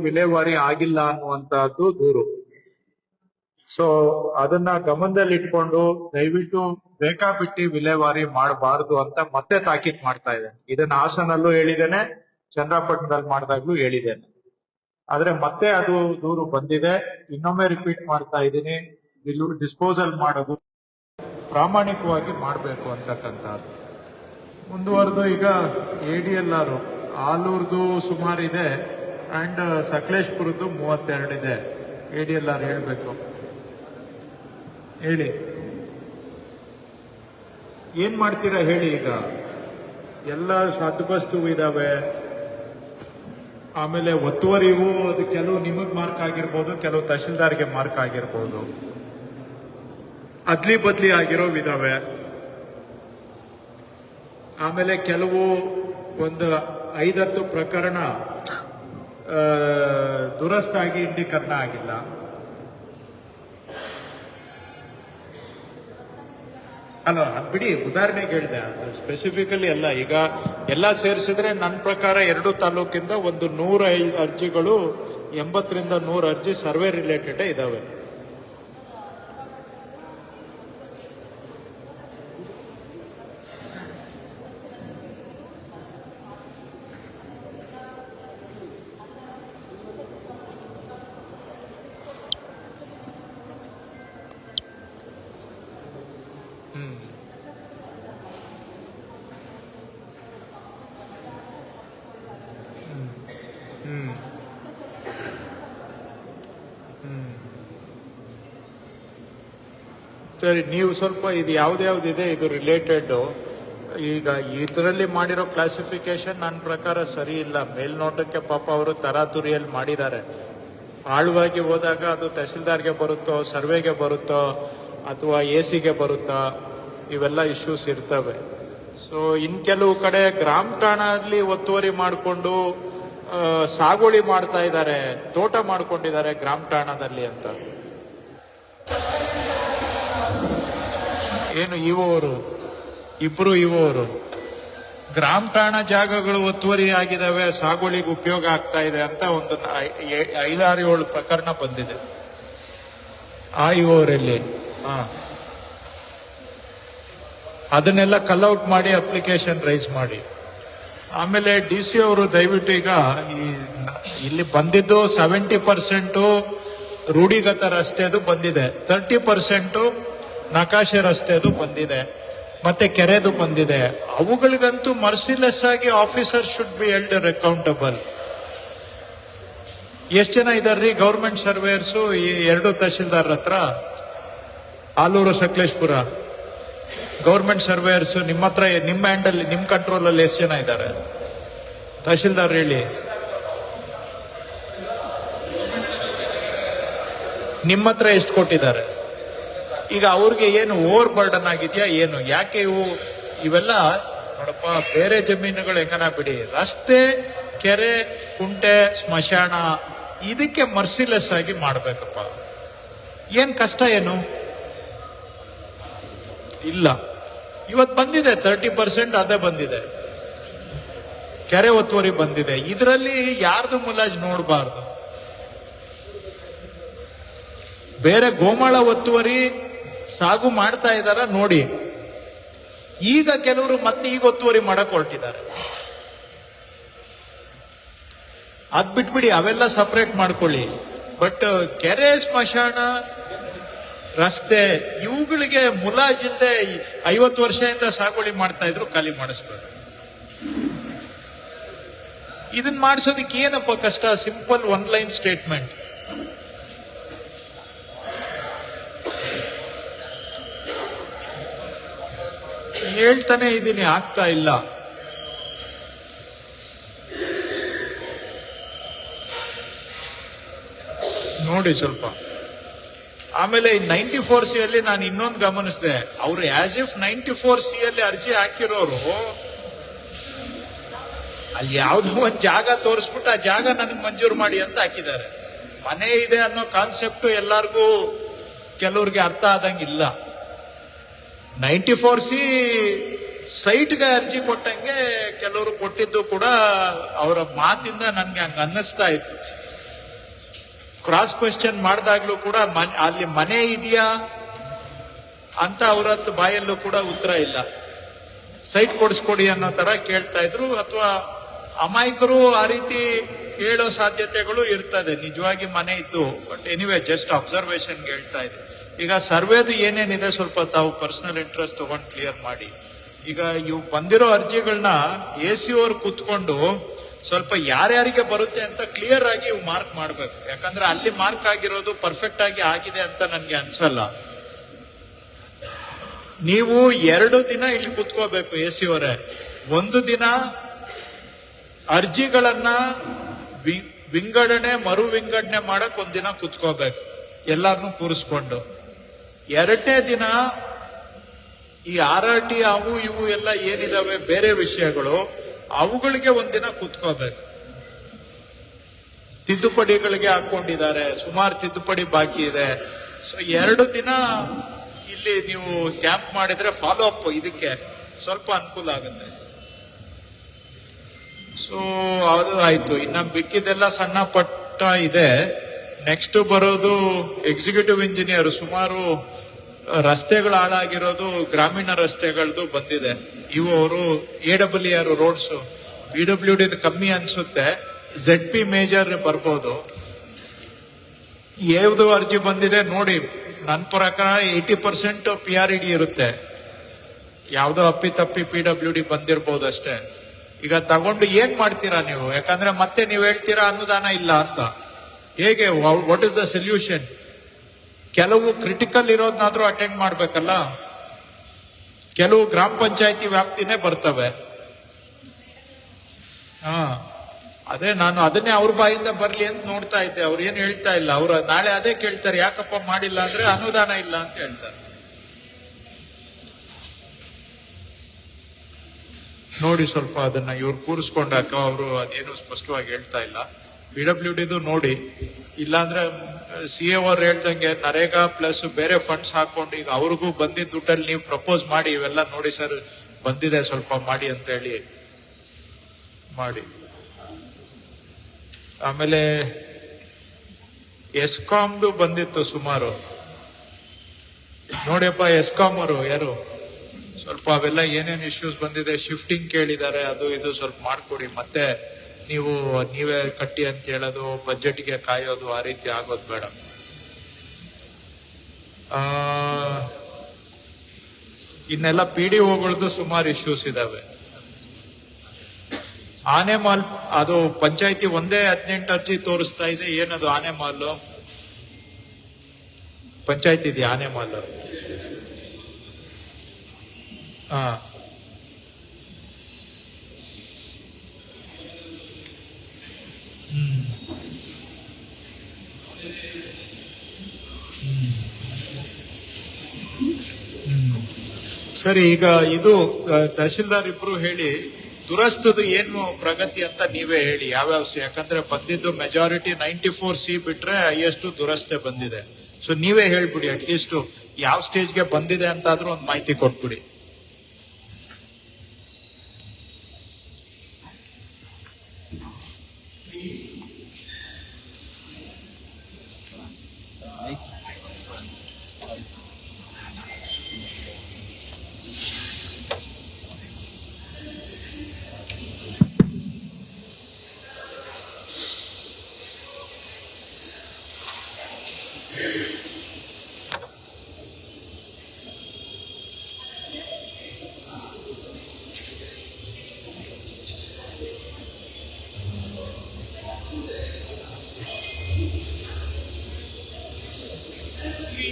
ವಿಲೇವಾರಿ ಆಗಿಲ್ಲ ಅನ್ನುವಂತಹದ್ದು ದೂರು. ಸೊ ಅದನ್ನ ಗಮನದಲ್ಲಿ ಇಟ್ಕೊಂಡು ದಯವಿಟ್ಟು ಬೇಕಾಬಿಟ್ಟಿ ವಿಲೇವಾರಿ ಮಾಡಬಾರದು ಅಂತ ಮತ್ತೆ ತಾಕೀತ್ ಮಾಡ್ತಾ ಇದ್ದೇನೆ. ಇದನ್ನ ಹಾಸನಲ್ಲೂ ಹೇಳಿದ್ದೇನೆ, ಚನ್ನರಾಯಪಟ್ಟಣದಲ್ಲಿ ಮಾಡಿದಾಗ್ಲೂ ಹೇಳಿದ್ದೇನೆ. ಆದ್ರೆ ಮತ್ತೆ ಅದು ದೂರು ಬಂದಿದೆ. ಇನ್ನೊಮ್ಮೆ ರಿಪೀಟ್ ಮಾಡ್ತಾ ಇದ್ದೀನಿ, ಡಿಸ್ಪೋಸಲ್ ಮಾಡೋದು ಪ್ರಾಮಾಣಿಕವಾಗಿ ಮಾಡಬೇಕು ಅಂತಕ್ಕಂಥದ್ದು. ಮುಂದುವರೆದು ಈಗ ADLR ಆಲೂರ್ದು ಸುಮಾರಿದೆ ಅಂಡ್ ಸಕಲೇಶ್ಪುರದ್ದು 32 ಇದೆ. ADLR ಹೇಳ್ಬೇಕು, ಹೇಳಿ ಏನ್ ಮಾಡ್ತೀರಾ ಹೇಳಿ. ಈಗ ಎಲ್ಲ ಹದ್ಬಸ್ತು ಇದಾವೆ, ಆಮೇಲೆ ಒತ್ತುವರಿವು ಅದು ಕೆಲವು ನಿಮಗ್ ಮಾರ್ಕ್ ಆಗಿರ್ಬೋದು, ಕೆಲವು ತಹಶೀಲ್ದಾರ್ಗೆ ಮಾರ್ಕ್ ಆಗಿರ್ಬೋದು, ಅದ್ಲಿ ಬದ್ಲಿ ಆಗಿರೋವಿದಾವೆ. ಆಮೇಲೆ ಕೆಲವು ಒಂದು 5-10 ಪ್ರಕರಣ ದುರಸ್ತಾಗಿ ಇಂಡೀಕರಣ ಆಗಿಲ್ಲ. ಅಲ್ಲ ಬಿಡಿ, ಉದಾಹರಣೆಗೆ ಹೇಳಿದೆ, ಅದು ಸ್ಪೆಸಿಫಿಕಲಿ ಅಲ್ಲ. ಈಗ ಎಲ್ಲ ಸೇರಿಸಿದ್ರೆ ನನ್ನ ಪ್ರಕಾರ 2 ತಾಲೂಕಿಂದ ಒಂದು 105 ಅರ್ಜಿಗಳು, 80ರಿಂದ 100 ಅರ್ಜಿ ಸರ್ವೆ ರಿಲೇಟೆಡ್ ಇದಾವೆ. ಸರಿ, ನೀವು ಸ್ವಲ್ಪ ಇದು ಯಾವ್ದ್ಯಾವ್ದಿದೆ ಇದು ರಿಲೇಟೆಡ್, ಈಗ ಇದರಲ್ಲಿ ಮಾಡಿರೋ ಕ್ಲಾಸಿಫಿಕೇಶನ್ ನನ್ನ ಪ್ರಕಾರ ಸರಿ ಇಲ್ಲ. ಮೇಲ್ನೋಟಕ್ಕೆ ಪಾಪ ಅವರು ತರಾತುರಿಯಲ್ಲಿ ಮಾಡಿದ್ದಾರೆ. ಆಳವಾಗಿ ಹೋದಾಗ ಅದು ತಹಶೀಲ್ದಾರ್ಗೆ ಬರುತ್ತೋ, ಸರ್ವೆಗೆ ಬರುತ್ತೋ, ಅಥವಾ AC ಗೆ ಬರುತ್ತಾ, ಇವೆಲ್ಲ ಇಶ್ಯೂಸ್ ಇರ್ತವೆ. ಸೊ ಇನ್ ಕೆಲವು ಕಡೆ ಗ್ರಾಮ ಠಾಣಲ್ಲಿ ಒತ್ತುವರಿ ಮಾಡಿಕೊಂಡು ಸಾಗುವಳಿ ಮಾಡ್ತಾ ಇದ್ದಾರೆ, ತೋಟ ಮಾಡ್ಕೊಂಡಿದ್ದಾರೆ ಗ್ರಾಮ ಠಾಣದಲ್ಲಿ ಅಂತ. ಏನು ಇವರು ಇಬ್ರು ಗ್ರಾಮ ಠಾಣಾ ಜಾಗಗಳು ಒತ್ತುವರಿ ಆಗಿದಾವೆ, ಸಾಗುವಳಿಗೆ ಉಪಯೋಗ ಆಗ್ತಾ ಇದೆ ಅಂತ ಒಂದು 5-6-7 ಪ್ರಕರಣ ಬಂದಿದೆ ಇವರಲ್ಲಿ. ಅದನ್ನೆಲ್ಲ ಕಲ್ಔಟ್ ಮಾಡಿ ಅಪ್ಲಿಕೇಶನ್ ರೈಸ್ ಮಾಡಿ. ಆಮೇಲೆ DC ಅವರು ದಯವಿಟ್ಟು ಈಗ ಇಲ್ಲಿ ಬಂದಿದ್ದು 70% ರೂಢಿಗತ ರಸ್ತೆದು ಬಂದಿದೆ, 30% ನಕಾಶೆ ರಸ್ತೆದು ಬಂದಿದೆ, ಮತ್ತೆ ಕೆರೆದು ಬಂದಿದೆ. ಅವುಗಳಿಗಂತೂ ಮರ್ಸಿಲೆಸ್ ಆಗಿ officer should be held accountable. ಎಷ್ಟು ಜನ ಇದಾರ್ರಿ ಗೌರ್ಮೆಂಟ್ ಸರ್ವೇಯರ್ಸು ಈ 2 ತಹಶೀಲ್ದಾರ್ ಹತ್ರ? ಆಲೂರು, ಸಕಲೇಶ್ಪುರ ಗೌರ್ಮೆಂಟ್ ಸರ್ವೇಯರ್ಸ್ ನಿಮ್ಮ ಹತ್ರ, ನಿಮ್ಮ ಹ್ಯಾಂಡಲ್, ನಿಮ್ಮ ಕಂಟ್ರೋಲ್ ಅಲ್ಲಿ ಎಷ್ಟು ಜನ ಇದ್ದಾರೆ ತಹಶೀಲ್ದಾರ್ ಹೇಳಿ? ನಿಮ್ಮ ಹತ್ರ ಎಷ್ಟು ಕೊಟ್ಟಿದ್ದಾರೆ? ಈಗ ಅವ್ರಿಗೆ ಏನು ಓವರ್ ಬರ್ಡನ್ ಆಗಿದ್ಯಾ ಏನು? ಯಾಕೆ ಇವೆಲ್ಲ ನೋಡಪ್ಪ, ಬೇರೆ ಜಮೀನುಗಳು ಹೆಂಗನ ಬಿಡಿ, ರಸ್ತೆ, ಕೆರೆ, ಕುಂಟೆ, ಸ್ಮಶಾನ, ಇದಕ್ಕೆ ಮರ್ಸಿಲೆಸ್ ಆಗಿ ಮಾಡ್ಬೇಕಪ್ಪ. ಏನ್ ಕಷ್ಟ ಏನು ಇಲ್ಲ. ಇವತ್ತು ಬಂದಿದೆ 30% ಅದೇ ಬಂದಿದೆ, ಕೆರೆ ಒತ್ತುವರಿ ಬಂದಿದೆ. ಇದರಲ್ಲಿ ಯಾರ್ದು ಮುಲಾಜ್ ನೋಡಬಾರ್ದು. ಬೇರೆ ಗೋಮಾಳ ಒತ್ತುವರಿ ಸಾಗು ಮಾಡ್ತಾ ಇದಾರ ನೋಡಿ. ಈಗ ಕೆಲವರು ಮತ್ತೆ ಈಗ ಒತ್ತುವರಿ ಮಾಡಕ್ ಹೊರಟಿದ್ದಾರೆ. ಅದ್ ಬಿಟ್ಬಿಡಿ, ಅವೆಲ್ಲ ಸಪರೇಟ್ ಮಾಡ್ಕೊಳ್ಳಿ. ಬಟ್ ಕೆರೆ, ಸ್ಮಶಾನ, ರಸ್ತೆ ಇವುಗಳಿಗೆ ಮುಲಾಜಿಲ್ಲದೆ 50 ವರ್ಷದಿಂದ ಸಾಗುವಳಿ ಮಾಡ್ತಾ ಇದ್ರು, ಖಾಲಿ ಮಾಡಿಸ್ಬೇಕು. ಇದನ್ನ ಮಾಡಿಸೋದಕ್ಕೆ ಏನಪ್ಪ ಕಷ್ಟ? Simple 1 line statement. ಹೇಳ್ತಾನೆ ಇದ್ದೀನಿ, ಆಗ್ತಾ ಇಲ್ಲ. ನೋಡಿ ಸ್ವಲ್ಪ. ಆಮೇಲೆ 94C ಅಲ್ಲಿ ನಾನು ಇನ್ನೊಂದು ಗಮನಿಸಿದೆ, ಅವರು ಆಸ್ ಇಫ್ 94C ಅಲ್ಲಿ ಅರ್ಜಿ ಹಾಕಿರೋರು ಅಲ್ಲಿ ಯಾವ್ದೋ ಒಂದು ಜಾಗ ತೋರಿಸ್ಬಿಟ್ಟು ಆ ಜಾಗ ನನಗೆ ಮಂಜೂರು ಮಾಡಿ ಅಂತ ಹಾಕಿದ್ದಾರೆ. ಮನೆ ಇದೆ ಅನ್ನೋ ಕಾನ್ಸೆಪ್ಟ್ ಎಲ್ಲರಿಗೂ ಕೆಲವ್ರಿಗೆ ಅರ್ಥ ಆದಂಗಿಲ್ಲ. 94C ಸೈಟ್ಗೆ ಅರ್ಜಿ ಕೊಟ್ಟಂಗೆ ಕೆಲವರು ಕೊಟ್ಟಿದ್ದು ಕೂಡ ಅವರ ಮಾತಿಂದ ನನ್ಗೆ ಹಂಗ ಅನ್ನಿಸ್ತಾ ಇತ್ತು. ಕ್ರಾಸ್ ಕ್ವೆಶ್ಚನ್ ಮಾಡಿದಾಗ್ಲೂ ಕೂಡ ಅಲ್ಲಿ ಮನೆ ಇದೆಯಾ ಅಂತ ಅವರದ್ದು ಬಾಯಲ್ಲೂ ಕೂಡ ಉತ್ತರ ಇಲ್ಲ. ಸೈಟ್ ಕೊಡಿಸ್ಕೊಡಿ ಅನ್ನೋ ತರ ಕೇಳ್ತಾ ಇದ್ರು. ಅಥವಾ ಅಮಾಯಕರು ಆ ರೀತಿ ಹೇಳೋ ಸಾಧ್ಯತೆಗಳು ಇರ್ತದೆ, ನಿಜವಾಗಿ ಮನೆ ಇದ್ದು. ಬಟ್ ಎನಿವೆ ಜಸ್ಟ್ ಅಬ್ಸರ್ವೇಷನ್ ಹೇಳ್ತಾ ಇದೆ. ಈಗ ಸರ್ವೇದು ಏನೇನಿದೆ ಸ್ವಲ್ಪ ತಾವು ಪರ್ಸನಲ್ ಇಂಟ್ರೆಸ್ಟ್ ತಗೊಂಡು ಕ್ಲಿಯರ್ ಮಾಡಿ. ಈಗ ಇವು ಬಂದಿರೋ ಅರ್ಜಿಗಳನ್ನ AC ಅವ್ರು ಕೂತ್ಕೊಂಡು ಸ್ವಲ್ಪ ಯಾರ್ಯಾರಿಗೆ ಬರುತ್ತೆ ಅಂತ ಕ್ಲಿಯರ್ ಆಗಿ ಇವು ಮಾರ್ಕ್ ಮಾಡ್ಬೇಕು. ಯಾಕಂದ್ರೆ ಅಲ್ಲಿ ಮಾರ್ಕ್ ಆಗಿರೋದು ಪರ್ಫೆಕ್ಟ್ ಆಗಿ ಆಗಿದೆ ಅಂತ ನನ್ಗೆ ಅನ್ಸಲ್ಲ. ನೀವು 2 ದಿನ ಇಲ್ಲಿ ಕೂತ್ಕೋಬೇಕು AC ಅವರೇ. 1 ದಿನ ಅರ್ಜಿಗಳನ್ನ ವಿಂಗಡಣೆ ಮರು ವಿಂಗಡಣೆ ಮಾಡಕ್ 1 ದಿನ ಕೂತ್ಕೋಬೇಕು ಎಲ್ಲಾರನ್ನೂ ಕೂರಿಸ್ಕೊಂಡು. 2ನೇ ದಿನ ಈ RRT ಅವು ಇವು ಎಲ್ಲ ಏನಿದಾವೆ ಬೇರೆ ವಿಷಯಗಳು ಅವುಗಳಿಗೆ 1 ದಿನ ಕೂತ್ಕೋಬೇಕು. ತಿದ್ದುಪಡಿಗಳಿಗೆ ಹಾಕೊಂಡಿದ್ದಾರೆ, ಸುಮಾರು ತಿದ್ದುಪಡಿ ಬಾಕಿ ಇದೆ. ಸೊ 2 ದಿನ ಇಲ್ಲಿ ನೀವು ಕ್ಯಾಂಪ್ ಮಾಡಿದ್ರೆ ಫಾಲೋ ಅಪ್ ಇದಕ್ಕೆ ಸ್ವಲ್ಪ ಅನುಕೂಲ ಆಗುತ್ತೆ. ಸೊ ಅದು ಆಯ್ತು. ಇನ್ನ ಮಿಕ್ಕಿದೆಲ್ಲ ಸಣ್ಣ ಪಟ್ಟ ಇದೆ. ನೆಕ್ಸ್ಟ್ ಬರೋದು ಎಕ್ಸಿಕ್ಯೂಟಿವ್ ಇಂಜಿನಿಯರ್. ಸುಮಾರು ರಸ್ತೆಗಳು ಹಾಳಾಗಿರೋದು ಗ್ರಾಮೀಣ ರಸ್ತೆಗಳದ್ದು ಬಂದಿದೆ. ಇವು ಅವರು AWR ರೋಡ್ಸ್, PWD ಕಮ್ಮಿ ಅನ್ಸುತ್ತೆ, ZP ಮೇಜರ್ ಬರ್ಬೋದು. ಯಾವ್ದು ಅರ್ಜಿ ಬಂದಿದೆ ನೋಡಿ, ನನ್ನ ಪ್ರಕಾರ 80% PRED ಇರುತ್ತೆ. ಯಾವ್ದೋ ಅಪ್ಪಿತಪ್ಪಿ PWD ಬಂದಿರ್ಬೋದು ಅಷ್ಟೇ. ಈಗ ತಗೊಂಡು ಏನ್ ಮಾಡ್ತೀರಾ ನೀವು? ಯಾಕಂದ್ರೆ ಮತ್ತೆ ನೀವು ಹೇಳ್ತೀರಾ ಅನುದಾನ ಇಲ್ಲ ಅಂತ. ಹೇಗೆ? What is the solution? ಕೆಲವು ಕ್ರಿಟಿಕಲ್ ಇರೋದನ್ನಾದ್ರೂ ಅಟೆಂಡ್ ಮಾಡ್ಬೇಕಲ್ಲ. ಕೆಲವು ಗ್ರಾಮ ಪಂಚಾಯತಿ ವ್ಯಾಪ್ತಿನೇ ಬರ್ತವೆ. ಅದೇ ನಾನು ಅದನ್ನೇ ಅವ್ರ ಬಾಯಿಂದ ಬರ್ಲಿ ಅಂತ ನೋಡ್ತಾ ಇದ್ದೆ. ಅವ್ರು ಏನ್ ಹೇಳ್ತಾ ಇಲ್ಲ. ಅವ್ರು ನಾಳೆ ಅದೇ ಕೇಳ್ತಾರೆ, ಯಾಕಪ್ಪ ಮಾಡಿಲ್ಲ ಅಂದ್ರೆ ಅನುದಾನ ಇಲ್ಲ ಅಂತ ಹೇಳ್ತಾರೆ. ನೋಡಿ ಸ್ವಲ್ಪ ಅದನ್ನ ಇವ್ರು ಕೂರಿಸ್ಕೊಂಡಾಕ ಅವರು ಅದೇನು ಸ್ಪಷ್ಟವಾಗಿ ಹೇಳ್ತಾ ಇಲ್ಲ. PWD ನೋಡಿ, ಇಲ್ಲಾಂದ್ರೆ CA ಅವ್ರು ಹೇಳ್ದಂಗೆ ನರೇಗಾ ಪ್ಲಸ್ ಬೇರೆ ಫಂಡ್ಸ್ ಹಾಕೊಂಡು ಈಗ ಅವ್ರಿಗೂ ಬಂದಿದ್ದ ದುಡ್ಡಲ್ಲಿ ನೀವು ಪ್ರಪೋಸ್ ಮಾಡಿ ಇವೆಲ್ಲ ನೋಡಿ ಸರ್ ಬಂದಿದೆ ಸ್ವಲ್ಪ ಮಾಡಿ ಅಂತ ಹೇಳಿ ಮಾಡಿ. ಆಮೇಲೆ ಎಸ್ಕಾಮ್ದು ಬಂದಿತ್ತು ಸುಮಾರು. ನೋಡಿಯಪ್ಪ ಎಸ್ಕಾಮ್ ಅವರು ಯಾರು ಸ್ವಲ್ಪ ಅವೆಲ್ಲ ಏನೇನ್ ಇಶ್ಯೂಸ್ ಬಂದಿದೆ, ಶಿಫ್ಟಿಂಗ್ ಕೇಳಿದ್ದಾರೆ, ಅದು ಇದು ಸ್ವಲ್ಪ ಮಾಡ್ಕೊಡಿ. ಮತ್ತೆ ನೀವೇ ಕಟ್ಟಿ ಅಂತ ಹೇಳೋದು, ಬಜೆಟ್ಗೆ ಕಾಯೋದು, ಆ ರೀತಿ ಆಗೋದು ಬೇಡ. ಇನ್ನೆಲ್ಲ PDOಗಳದ್ದು ಸುಮಾರು ಇಶ್ಯೂಸ್ ಇದಾವೆ. ಆನೆ ಮಾಲ್ ಅದು ಪಂಚಾಯತಿ ಒಂದೇ 18 ಅರ್ಜಿ ತೋರಿಸ್ತಾ ಇದೆ. ಏನದು ಆನೆ ಮಾಲ್? ಪಂಚಾಯತಿ ಇದೆಯಾ ಆನೆ ಮಾಲ್? ಸರಿ, ಈಗ ಇದು ತಹಶೀಲ್ದಾರ್ ಇಬ್ರು ಹೇಳಿ ದುರಸ್ತದು ಏನು ಪ್ರಗತಿ ಅಂತ ನೀವೇ ಹೇಳಿ. ಯಾವ್ಯಾವ, ಯಾಕಂದ್ರೆ ಬಂದಿದ್ದು ಮೆಜಾರಿಟಿ 94C ಬಿಟ್ರೆ ಹೈಯೆಸ್ಟ್ ದುರಸ್ತೆ ಬಂದಿದೆ. ಸೊ ನೀವೇ ಹೇಳ್ಬಿಡಿ, ಅಟ್ಲೀಸ್ಟ್ ಯಾವ ಸ್ಟೇಜ್ಗೆ ಬಂದಿದೆ ಅಂತಾದ್ರೂ ಒಂದು ಮಾಹಿತಿ ಕೊಟ್ಬಿಡಿ.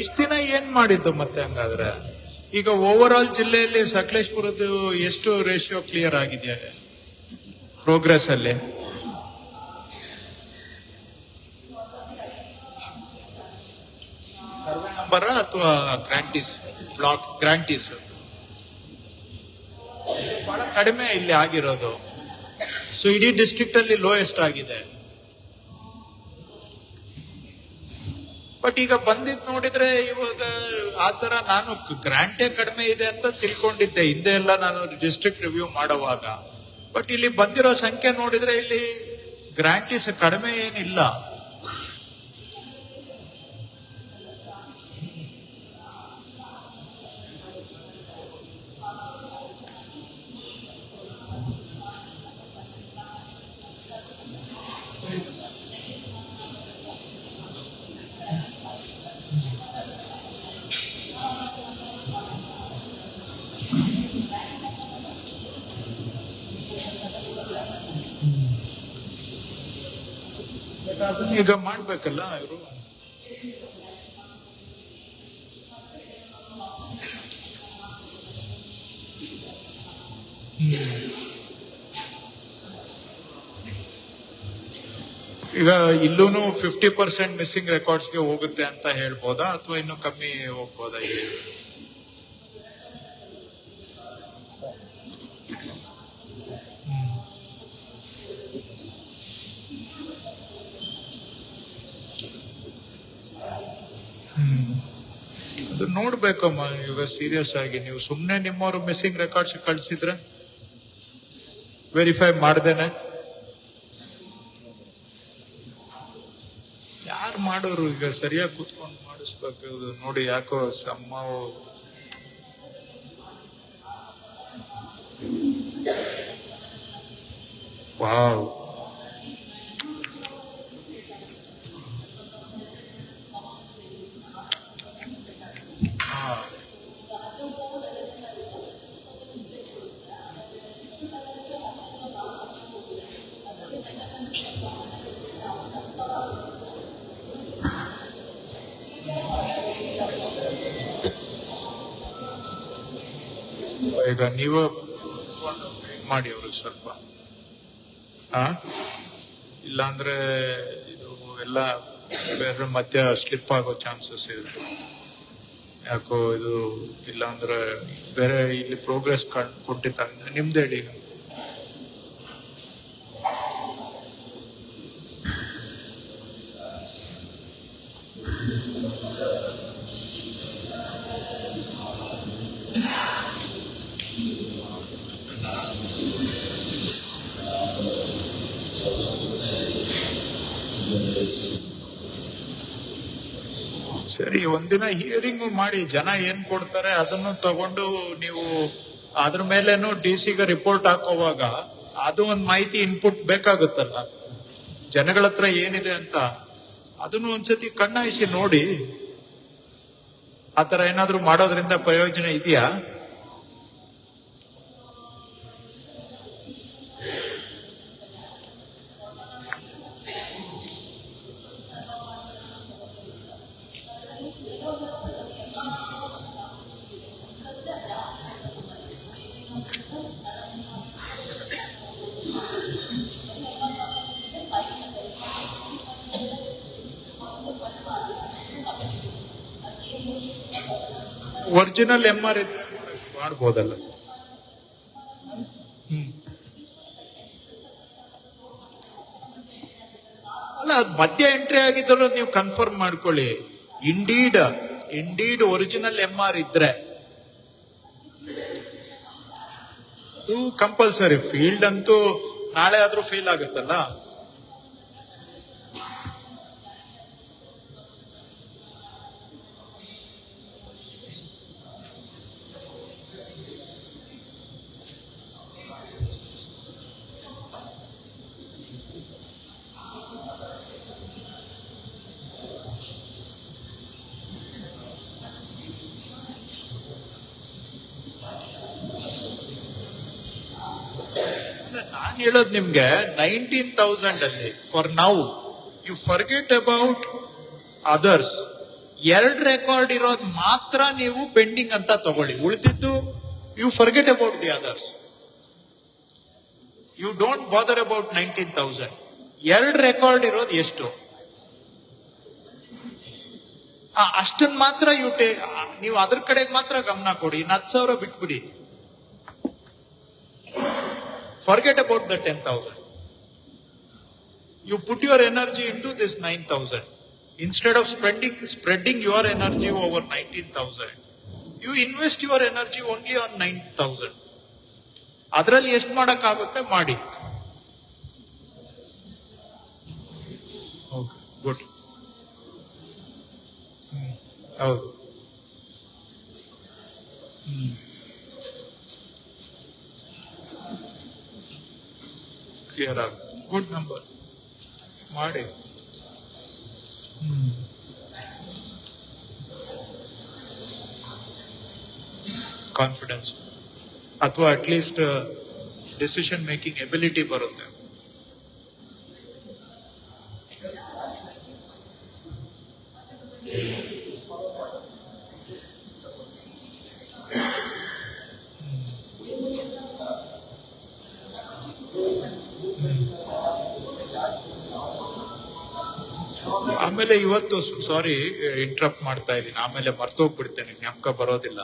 ಇಷ್ಟ ದಿನ ಏನ್ ಮಾಡಿದ್ದು ಮತ್ತೆ ಹಂಗಾದ್ರೆ? ಈಗ ಓವರ್ ಆಲ್ ಜಿಲ್ಲೆಯಲ್ಲಿ ಸಕಲೇಶ್ಪುರದ್ದು ಎಷ್ಟು ರೇಷಿಯೋ ಕ್ಲಿಯರ್ ಆಗಿದೆ ಪ್ರೋಗ್ರೆಸ್ ಅಲ್ಲಿ? ಸರ್ವೆ ನಂಬರ್ ಅಥವಾ ಗ್ರಾಂಟೀಸ್ ಬ್ಲಾಕ್ ಗ್ರಾಂಟೀಸ್ ಬಹಳ ಕಡಿಮೆ ಇಲ್ಲಿ ಆಗಿರೋದು. ಸೊ ಇಡೀ ಡಿಸ್ಟ್ರಿಕ್ಟ್ ಅಲ್ಲಿ ಲೋಯೆಸ್ಟ್ ಆಗಿದೆ. ಬಟ್ ಈಗ ಬಂದಿದ್ ನೋಡಿದ್ರೆ ಇವಾಗ ಆತರ ನಾನು ಗ್ರಾಂಟೇ ಕಡಿಮೆ ಇದೆ ಅಂತ ತಿಳ್ಕೊಂಡಿದ್ದೆ ಹಿಂದೆ ಎಲ್ಲ ನಾನು ಡಿಸ್ಟ್ರಿಕ್ಟ್ ರಿವ್ಯೂ ಮಾಡುವಾಗ. ಬಟ್ ಇಲ್ಲಿ ಬಂದಿರೋ ಸಂಖ್ಯೆ ನೋಡಿದ್ರೆ ಇಲ್ಲಿ ಗ್ರಾಂಟೀಸ್ ಕಡಿಮೆ ಏನಿಲ್ಲ. ಈಗ ಮಾಡ್ಬೇಕಲ್ಲ ಇವರು. ಈಗ ಇಲ್ಲೂನು 50% ಮಿಸ್ಸಿಂಗ್ ರೆಕಾರ್ಡ್ಸ್ಗೆ ಹೋಗುತ್ತೆ ಅಂತ ಹೇಳ್ಬೋದಾ ಅಥವಾ ಇನ್ನು ಕಮ್ಮಿ ಹೋಗ್ಬೋದಾ ಇಲ್ಲಿ? ಅದು ನೋಡ್ಬೇಕಮ್ಮ. ಈಗ ಸೀರಿಯಸ್ ಆಗಿ ನೀವು ಸುಮ್ನೆ ನಿಮ್ಮವರು ಮಿಸ್ಸಿಂಗ್ ರೆಕಾರ್ಡ್ಸ್ ಕಳ್ಸಿದ್ರೆ ವೆರಿಫೈ ಮಾಡ್ದೇನೆ ಯಾರು ಮಾಡೋರು? ಈಗ ಸರಿಯಾಗಿ ಕೂತ್ಕೊಂಡು ಮಾಡಿಸ್ಬೇಕು. ನೋಡಿ ಯಾಕೋ ಸಮ್ಮ ವಾವ್. ಈಗ ನೀವು ಮಾಡಿ ಅವರು ಸ್ವಲ್ಪ ಇಲ್ಲಾಂದ್ರೆ ಇದು ಎಲ್ಲ ಬೇರೆ ಮಧ್ಯ ಸ್ಲಿಪ್ ಆಗೋ ಚಾನ್ಸಸ್ ಇದೆ. ಯಾಕೋ ಇದು ಇಲ್ಲಾಂದ್ರೆ ಬೇರೆ ಇಲ್ಲಿ ಪ್ರೋಗ್ರೆಸ್ ಕೊಟ್ಟಿತ್ತ. ನಿಮ್ದು ಹೇಳಿ. ಸರಿ, ಒಂದಿನ ಹಿಯರಿಂಗ್ ಮಾಡಿ, ಜನ ಏನ್ ಕೊಡ್ತಾರೆ ಅದನ್ನು ತಗೊಂಡು ನೀವು ಅದ್ರ ಮೇಲೇನು DC-ಗೆ ರಿಪೋರ್ಟ್ ಹಾಕೋವಾಗ ಅದು ಒಂದ್ ಮಾಹಿತಿ ಇನ್ಪುಟ್ ಬೇಕಾಗುತ್ತಲ್ಲ ಜನಗಳ ಹತ್ರ ಏನಿದೆ ಅಂತ. ಅದನ್ನು ಒಂದ್ಸತಿ ಕಣ್ಣಾಯಿಸಿ ನೋಡಿ. ಆತರ ಏನಾದ್ರು ಮಾಡೋದ್ರಿಂದ ಪ್ರಯೋಜನ ಇದೆಯಾ? ಒರಿಜಿನಲ್ MR ಇದ್ರೆ ಮಾಡ್ಬೋದಲ್ಲ. ಅಲ್ಲ, ಮಧ್ಯ ಎಂಟ್ರಿ ಆಗಿದ್ದರೂ ನೀವು ಕನ್ಫರ್ಮ್ ಮಾಡ್ಕೊಳ್ಳಿ. ಇಂಡೀಡ್ ಒರಿಜಿನಲ್ MR ಇದ್ರೆ ಅದು ಕಂಪಲ್ಸರಿ. ಫೀಲ್ಡ್ ಅಂತೂ ನಾಳೆ ಆದ್ರೂ ಫೇಲ್ ಆಗುತ್ತಲ್ಲ. ನಾನ್ ಹೇಳೋದು ನಿಮ್ಗೆ 19,000 ಅಲ್ಲಿ for now you forget about others. 2 record ಇರೋದು ಮಾತ್ರ ನೀವು ಪೆಂಡಿಂಗ್ ಅಂತ ತಗೊಳ್ಳಿ. ಉಳಿದಿದ್ದು you forget about the others. You don't bother about 19,000. 2 record ಇರೋದು ಎಷ್ಟು ಅಷ್ಟನ್ ಮಾತ್ರ ನೀವು ಅದ್ರ ಕಡೆಗೆ ಮಾತ್ರ ಗಮನ ಕೊಡಿ. ಇನ್ನು 10,000 ಬಿಟ್ಬಿಡಿ. Forget about the 10,000. You put your energy into this 9,000. Instead of spreading your energy over 19,000, you invest your energy only on 9,000. ಅದರಲ್ಲಿ ಎಷ್ಟು ಮಾಡಕ್ಕಾಗುತ್ತೆ ಮಾಡಿ. Okay, good. ಹೌದು. ಕ್ಲಿಯರ್ ಆಗ ಗುಡ್ ನಂಬರ್ ಮಾಡಿ. ಕಾನ್ಫಿಡೆನ್ಸ್ ಅಥವಾ ಅಟ್ಲೀಸ್ಟ್ ಡಿಸಿಷನ್ ಮೇಕಿಂಗ್ ಎಬಿಲಿಟಿ ಬರುತ್ತೆ. ಆಮೇಲೆ ಇವತ್ತು ಸಾರಿ ಇಂಟ್ರಪ್ಟ್ ಮಾಡ್ತಾ ಇದ್ದೀನಿ, ಆಮೇಲೆ ಮರ್ತೋಗ್ಬಿಡ್ತೇನೆ, ಜ್ಞಾಪಕ ಬರೋದಿಲ್ಲ.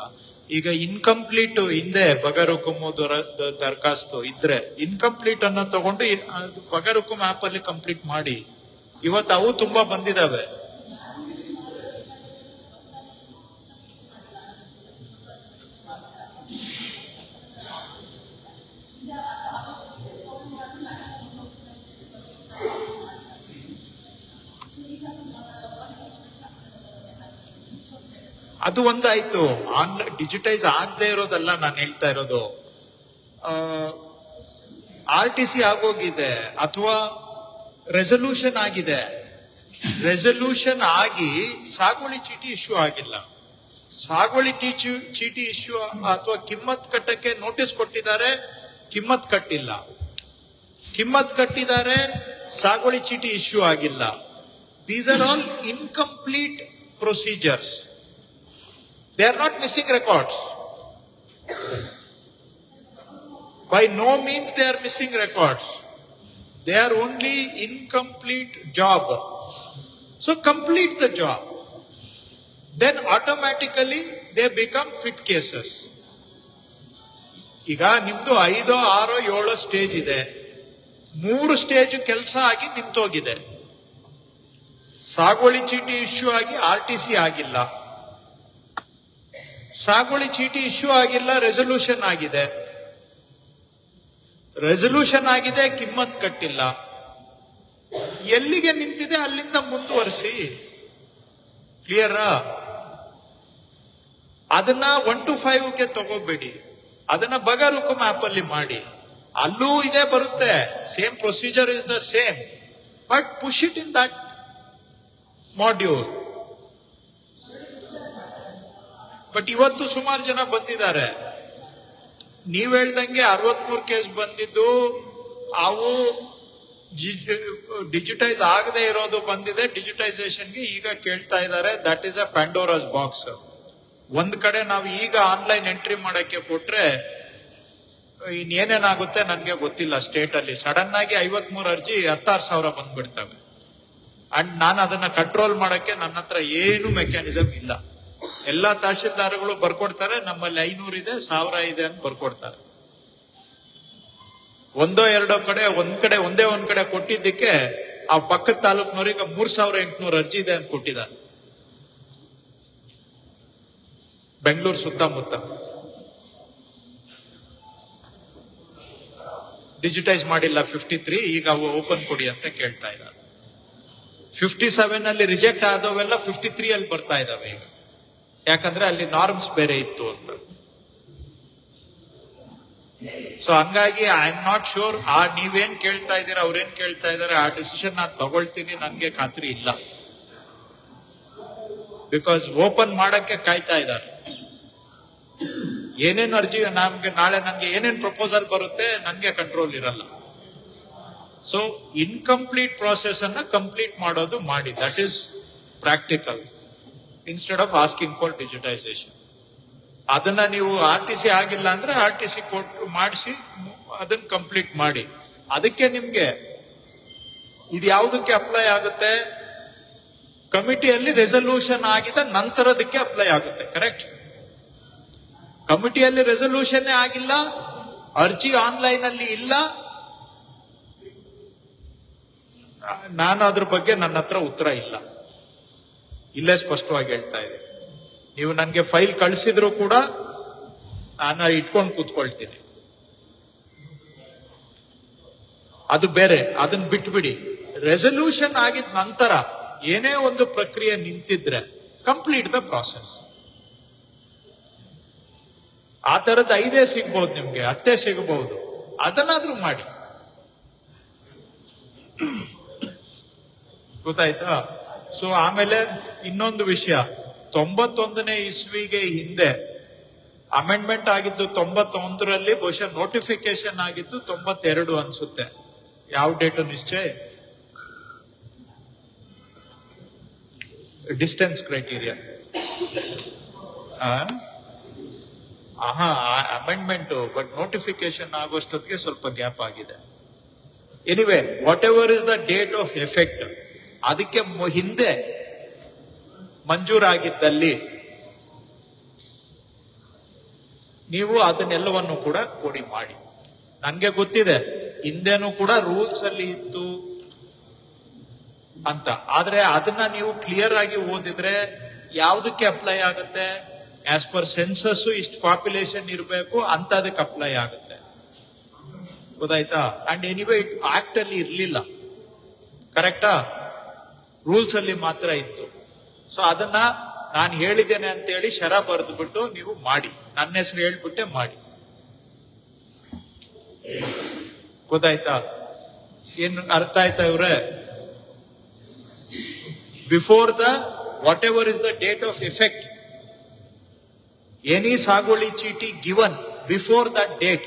ಈಗ ಇನ್ಕಂಪ್ಲೀಟ್ ಹಿಂದೆ ಬಗರುಕುಮು ದರ್ಖಾಸ್ತು ಇದ್ರೆ ಇನ್ಕಂಪ್ಲೀಟ್ ಅನ್ನ ತಗೊಂಡು ಬಗರುಕುಮ್ ಆಪ್ ಅಲ್ಲಿ ಕಂಪ್ಲೀಟ್ ಮಾಡಿ. ಇವತ್ತು ಅವು ತುಂಬಾ ಬಂದಿದಾವೆ. ಅದು ಒಂದಾಯ್ತು. ಡಿಜಿಟೈಸ್ ಆಗದೆ ಇರೋದಲ್ಲ ನಾನು ಹೇಳ್ತಾ ಇರೋದು. RTC ಆಗೋಗಿದೆ ಅಥವಾ ರೆಸಲ್ಯೂಷನ್ ಆಗಿದೆ. ರೆಸಲ್ಯೂಷನ್ ಆಗಿ ಸಾಗುವಳಿ ಚೀಟಿ ಇಶ್ಯೂ ಆಗಿಲ್ಲ. ಸಾಗುವಳಿ ಚೀಟಿ ಇಶ್ಯೂ ಅಥವಾ ಕಿಮ್ಮತ್ ಕಟ್ಟಕ್ಕೆ ನೋಟಿಸ್ ಕೊಟ್ಟಿದ್ದಾರೆ, ಕಿಮ್ಮತ್ ಕಟ್ಟಿಲ್ಲ. ಕಿಮ್ಮತ್ ಕಟ್ಟಿದ್ದಾರೆ, ಸಾಗುವಳಿ ಚೀಟಿ ಇಶ್ಯೂ ಆಗಿಲ್ಲ. These are all incomplete procedures. They are not missing records. By no means they are missing records. They are only incomplete job. So complete the job. Then automatically they become fit cases. ಈಗ ನಿಮ್ದು 5, 6, 7 stage ಇದೆ. 3 stage ಕೆಲಸ ಆಗಿ ನಿಂತೋಗಿದೆ. ಸಾಗುವಳಿ ಚೀಟಿ issue ಆಗಿ RTC ಆಗಿಲ್ಲ. ಸಾಗುವಳಿ ಚೀಟಿ ಇಶ್ಯೂ ಆಗಿಲ್ಲ, ರೆಸಲ್ಯೂಷನ್ ಆಗಿದೆ. ರೆಸಲ್ಯೂಷನ್ ಆಗಿದೆ, ಕಿಮ್ಮತ್ ಕಟ್ಟಿಲ್ಲ. ಎಲ್ಲಿಗೆ ನಿಂತಿದೆ ಅಲ್ಲಿಂದ ಮುಂದುವರಿಸಿ. ಕ್ಲಿಯರಾ? ಅದನ್ನ 1 to 5 ತಗೋಬೇಡಿ. ಅದನ್ನ ಬಗರುಕುಮ್ ಆಪ್ ಅಲ್ಲಿ ಮಾಡಿ. ಅಲ್ಲೂ ಇದೇ ಬರುತ್ತೆ. Same procedure is the same, but push it in that module. But ಇವತ್ತು ಸುಮಾರು ಜನ ಬಂದಿದ್ದಾರೆ. ನೀವ್ ಹೇಳ್ದಂಗೆ 63 ಕೇಸ್ ಬಂದಿದ್ದು, ಅವು ಡಿಜಿಟೈಸ್ ಆಗದೆ ಇರೋದು ಬಂದಿದೆ. ಡಿಜಿಟೈಸೇಷನ್ಗೆ ಈಗ ಕೇಳ್ತಾ ಇದ್ದಾರೆ. That is a Pandora's box. ಒಂದ್ ಕಡೆ ನಾವು ಈಗ ಆನ್ಲೈನ್ ಎಂಟ್ರಿ ಮಾಡಕ್ಕೆ ಕೊಟ್ರೆ ಇನ್ನೇನೇನಾಗುತ್ತೆ ನನ್ಗೆ ಗೊತ್ತಿಲ್ಲ. ಸ್ಟೇಟ್ ಅಲ್ಲಿ ಸಡನ್ ಆಗಿ 53 ಅರ್ಜಿ 16,000 ಬಂದ್ಬಿಡ್ತವೆ. ಅಂಡ್ ನಾನು ಅದನ್ನ ಕಂಟ್ರೋಲ್ ಮಾಡಕ್ಕೆ ನನ್ನ ಹತ್ರ ಏನು ಮೆಕ್ಯಾನಿಸಮ್ ಇಲ್ಲ. ಎಲ್ಲಾ ತಹಶೀಲ್ದಾರ್ಗಳು ಬರ್ಕೊಡ್ತಾರೆ, ನಮ್ಮಲ್ಲಿ 500 ಇದೆ, 1000 ಇದೆ ಅಂತ ಬರ್ಕೊಡ್ತಾರೆ. ಒಂದೋ ಎರಡೋ ಕಡೆ ಒಂದೇ ಒಂದ್ ಕಡೆ ಕೊಟ್ಟಿದ್ದಕ್ಕೆ ಆ ಪಕ್ಕದ ತಾಲೂಕ್ನವ್ರಿಗೆ 3,800 ಅರ್ಜಿ ಇದೆ ಅಂತ ಕೊಟ್ಟಿದ್ದಾರೆ. ಬೆಂಗಳೂರು ಸುತ್ತಮುತ್ತ ಡಿಜಿಟೈಸ್ ಮಾಡಿಲ್ಲ 53, ಈಗ ಅವು ಓಪನ್ ಕೊಡಿ ಅಂತ ಕೇಳ್ತಾ ಇದ್ದಾರೆ. 57 ಅಲ್ಲಿ ರಿಜೆಕ್ಟ್ ಆದವೆಲ್ಲ 53 ಅಲ್ಲಿ ಬರ್ತಾ ಇದಾವೆ ಈಗ. ಯಾಕಂದ್ರೆ ಅಲ್ಲಿ ನಾರ್ಮ್ಸ್ ಬೇರೆ ಇತ್ತು ಅಂತ. ಸೊ ಹಂಗಾಗಿ ಐ ಆಮ್ ನಾಟ್ ಶೋರ್ ನೀವೇನ್ ಕೇಳ್ತಾ ಇದ್ದೀರಾ, ಅವ್ರೇನ್ ಕೇಳ್ತಾ ಇದಾರೆ, ಆ ಡಿಸಿಷನ್ ನಾನು ತಗೊಳ್ತೀನಿ ನನ್ಗೆ ಖಾತ್ರಿ ಇಲ್ಲ. ಬಿಕಾಸ್ ಓಪನ್ ಮಾಡಕ್ಕೆ ಕಾಯ್ತಾ ಇದ್ದಾರೆ. ಏನೇನ್ ಅರ್ಜಿ ನಾಳೆ ನನ್ಗೆ ಏನೇನ್ ಪ್ರಪೋಸಲ್ ಬರುತ್ತೆ ನನ್ಗೆ ಕಂಟ್ರೋಲ್ ಇರಲ್ಲ. ಸೊ ಇನ್ಕಂಪ್ಲೀಟ್ ಪ್ರಾಸೆಸ್ ಅನ್ನ ಕಂಪ್ಲೀಟ್ ಮಾಡೋದು ಮಾಡಿ. That is practical instead of asking for digitisation. ಅದನ್ನ ನೀವು RTC ಆಗಿಲ್ಲ ಅಂದ್ರೆ RTC ಕೊಟ್ಟು ಮಾಡಿಸಿ ಅದನ್ನ ಕಂಪ್ಲೀಟ್ ಮಾಡಿ. ಅದಕ್ಕೆ ನಿಮ್ಗೆ ಇದು ಯಾವುದಕ್ಕೆ ಅಪ್ಲೈ ಆಗುತ್ತೆ? ಕಮಿಟಿಯಲ್ಲಿ ರೆಸಲ್ಯೂಷನ್ ಆಗಿದ ನಂತರದಕ್ಕೆ ಅಪ್ಲೈ ಆಗುತ್ತೆ. ಕರೆಕ್ಟ್? ಕಮಿಟಿಯಲ್ಲಿ ರೆಸಲ್ಯೂಷನ್ ಆಗಿಲ್ಲ, ಅರ್ಜಿ ಆನ್ಲೈನ್ ಅಲ್ಲಿ ಇಲ್ಲ, ನಾನು ಅದ್ರ ಬಗ್ಗೆ ನನ್ನ ಹತ್ರ ಉತ್ತರ ಇಲ್ಲ. ಇಲ್ಲೇ ಸ್ಪಷ್ಟವಾಗಿ ಹೇಳ್ತಾ ಇದೆ. ನೀವು ನನ್ಗೆ ಫೈಲ್ ಕಳಿಸಿದ್ರು ಕೂಡ ನಾನು ಇಟ್ಕೊಂಡು ಕೂತ್ಕೊಳ್ತೀನಿ. ಅದು ಬೇರೆ, ಅದನ್ನ ಬಿಟ್ಬಿಡಿ. ರೆಸಲ್ಯೂಷನ್ ಆಗಿದ ನಂತರ ಏನೇ ಒಂದು ಪ್ರಕ್ರಿಯೆ ನಿಂತಿದ್ರೆ ಕಂಪ್ಲೀಟ್ ದ ಪ್ರಾಸೆಸ್. ಆ ತರದ್ 5 ಸಿಗ್ಬಹುದು ನಿಮ್ಗೆ, 10 ಸಿಗಬಹುದು. ಅದನ್ನಾದ್ರೂ ಮಾಡಿ. ಗೊತ್ತಾಯ್ತಾ? ಸೊ ಆಮೇಲೆ ಇನ್ನೊಂದು ವಿಷಯ, 91ನೇ ಇಸ್ವಿಗೆ ಹಿಂದೆ ಅಮೆಂಡ್ಮೆಂಟ್ ಆಗಿದ್ದು 91ರಲ್ಲಿ, ಬಹುಶಃ ನೋಟಿಫಿಕೇಶನ್ ಆಗಿದ್ದು 92 ಅನ್ಸುತ್ತೆ. ಯಾವ ಡೇಟು ನಿಶ್ಚಯ? Distance criteria. Amendment, but notification ಆಗೋಷ್ಟೊತ್ತಿಗೆ ಸ್ವಲ್ಪ ಗ್ಯಾಪ್ ಆಗಿದೆ. Anyway, whatever is the date of effect, ಅದಕ್ಕೆ ಹಿಂದೆ ಮಂಜೂರಾಗಿದ್ದಲ್ಲಿ ನೀವು ಅದನ್ನೆಲ್ಲವನ್ನು ಕೂಡ ಕೊಡಿ ಮಾಡಿ. ನನ್ಗೆ ಗೊತ್ತಿದೆ ಹಿಂದೆನೂ ಕೂಡ ರೂಲ್ಸ್ ಅಲ್ಲಿ ಇತ್ತು ಅಂತ. ಆದ್ರೆ ಅದನ್ನ ನೀವು ಕ್ಲಿಯರ್ ಆಗಿ ಓದಿದ್ರೆ ಯಾವ್ದಕ್ಕೆ ಅಪ್ಲೈ ಆಗುತ್ತೆ? ಆಸ್ ಪರ್ ಸೆನ್ಸಸ್ ಇಷ್ಟು ಪಾಪ್ಯುಲೇಷನ್ ಇರಬೇಕು ಅಂತ ಅದಕ್ಕೆ ಅಪ್ಲೈ ಆಗುತ್ತೆ. ಗೊತ್ತಾಯ್ತಾ? ಅಂಡ್ ಎನಿವೇ ಆಕ್ಟ್ ಅಲ್ಲಿ ಇರ್ಲಿಲ್ಲ, ಕರೆಕ್ಟಾ? ರೂಲ್ಸ್ ಅಲ್ಲಿ ಮಾತ್ರ ಇತ್ತು. ಸೊ ಅದನ್ನ ನಾನು ಹೇಳಿದ್ದೇನೆ ಅಂತ ಹೇಳಿ ಶರ ಬರೆದು ಬಿಟ್ಟು ನೀವು ಮಾಡಿ, ನನ್ನ ಹೆಸರು ಹೇಳ್ಬಿಟ್ಟೆ ಮಾಡಿ. ಗೊತ್ತಾಯ್ತಾ? ಏನ್ ಅರ್ಥ ಆಯ್ತಾ ಇವ್ರೆ? Before the what ever is the date of effect, any ಸಾಗುವಳಿ ಚೀಟಿ ಗಿವನ್ ಬಿಫೋರ್ ದಟ್ ಡೇಟ್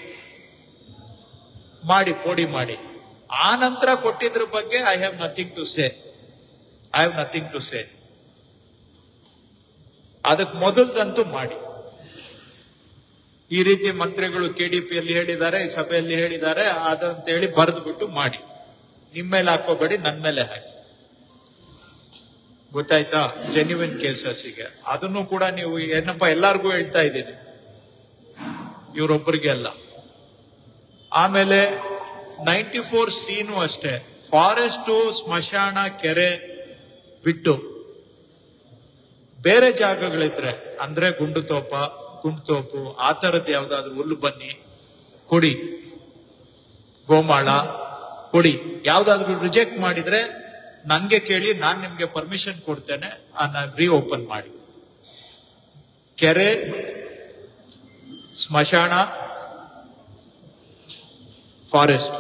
ಮಾಡಿ, ಪೋಡಿ ಮಾಡಿ. ಆ ನಂತರ ಕೊಟ್ಟಿದ್ರ ಬಗ್ಗೆ I have nothing to say. ಅದಕ್ಕೆ ಮೊದಲದಂತೂ ಮಾಡಿ. ಈ ರೀತಿ ಮಂತ್ರಿಗಳು ಕೆಡಿಪಿಯಲ್ಲಿ ಹೇಳಿದ್ದಾರೆ, ಈ ಸಭೆಯಲ್ಲಿ ಹೇಳಿದ್ದಾರೆ ಅದಂತ ಹೇಳಿ ಬರೆದು ಬಿಟ್ಟು ಮಾಡಿ. ನಿಮ್ಮ ಮೇಲೆ ಹಾಕೋಬೇಡಿ, ನನ್ನ ಮೇಲೆ ಹಾಕಿ. ಗೊತ್ತಾಯ್ತಾ? ಜೆನ್ಯುವಿನ್ ಕೇಸಸ್ಗೆ ಅದನ್ನು ಕೂಡ ನೀವು ಏನಪ್ಪ ಎಲ್ಲಾರ್ಗೂ ಹೇಳ್ತಾ ಇದ್ದೀನಿ, ಇವರೊಬ್ಬರಿಗೆ ಅಲ್ಲ. ಆಮೇಲೆ 94 ಸೀನು ಅಷ್ಟೇ, ಫಾರೆಸ್ಟ್, ಸ್ಮಶಾನ, ಕೆರೆ ಬಿಟ್ಟು ಬೇರೆ ಜಾಗಗಳಿದ್ರೆ ಅಂದ್ರೆ ಗುಂಡುತೋಪು ಆ ತರದ್ ಯಾವ್ದಾದ್ರು ಹುಲ್ಲು ಬನ್ನಿ ಕೊಡಿ, ಗೋಮಾಳ ಕೊಡಿ. ಯಾವ್ದಾದ್ರು ರಿಜೆಕ್ಟ್ ಮಾಡಿದ್ರೆ ನನ್ಗೆ ಕೇಳಿ, ನಾನ್ ನಿಮ್ಗೆ ಪರ್ಮಿಷನ್ ಕೊಡ್ತೇನೆ, ರೀಓಪನ್ ಮಾಡಿ. ಕೆರೆ, ಸ್ಮಶಾನ, ಫಾರೆಸ್ಟ್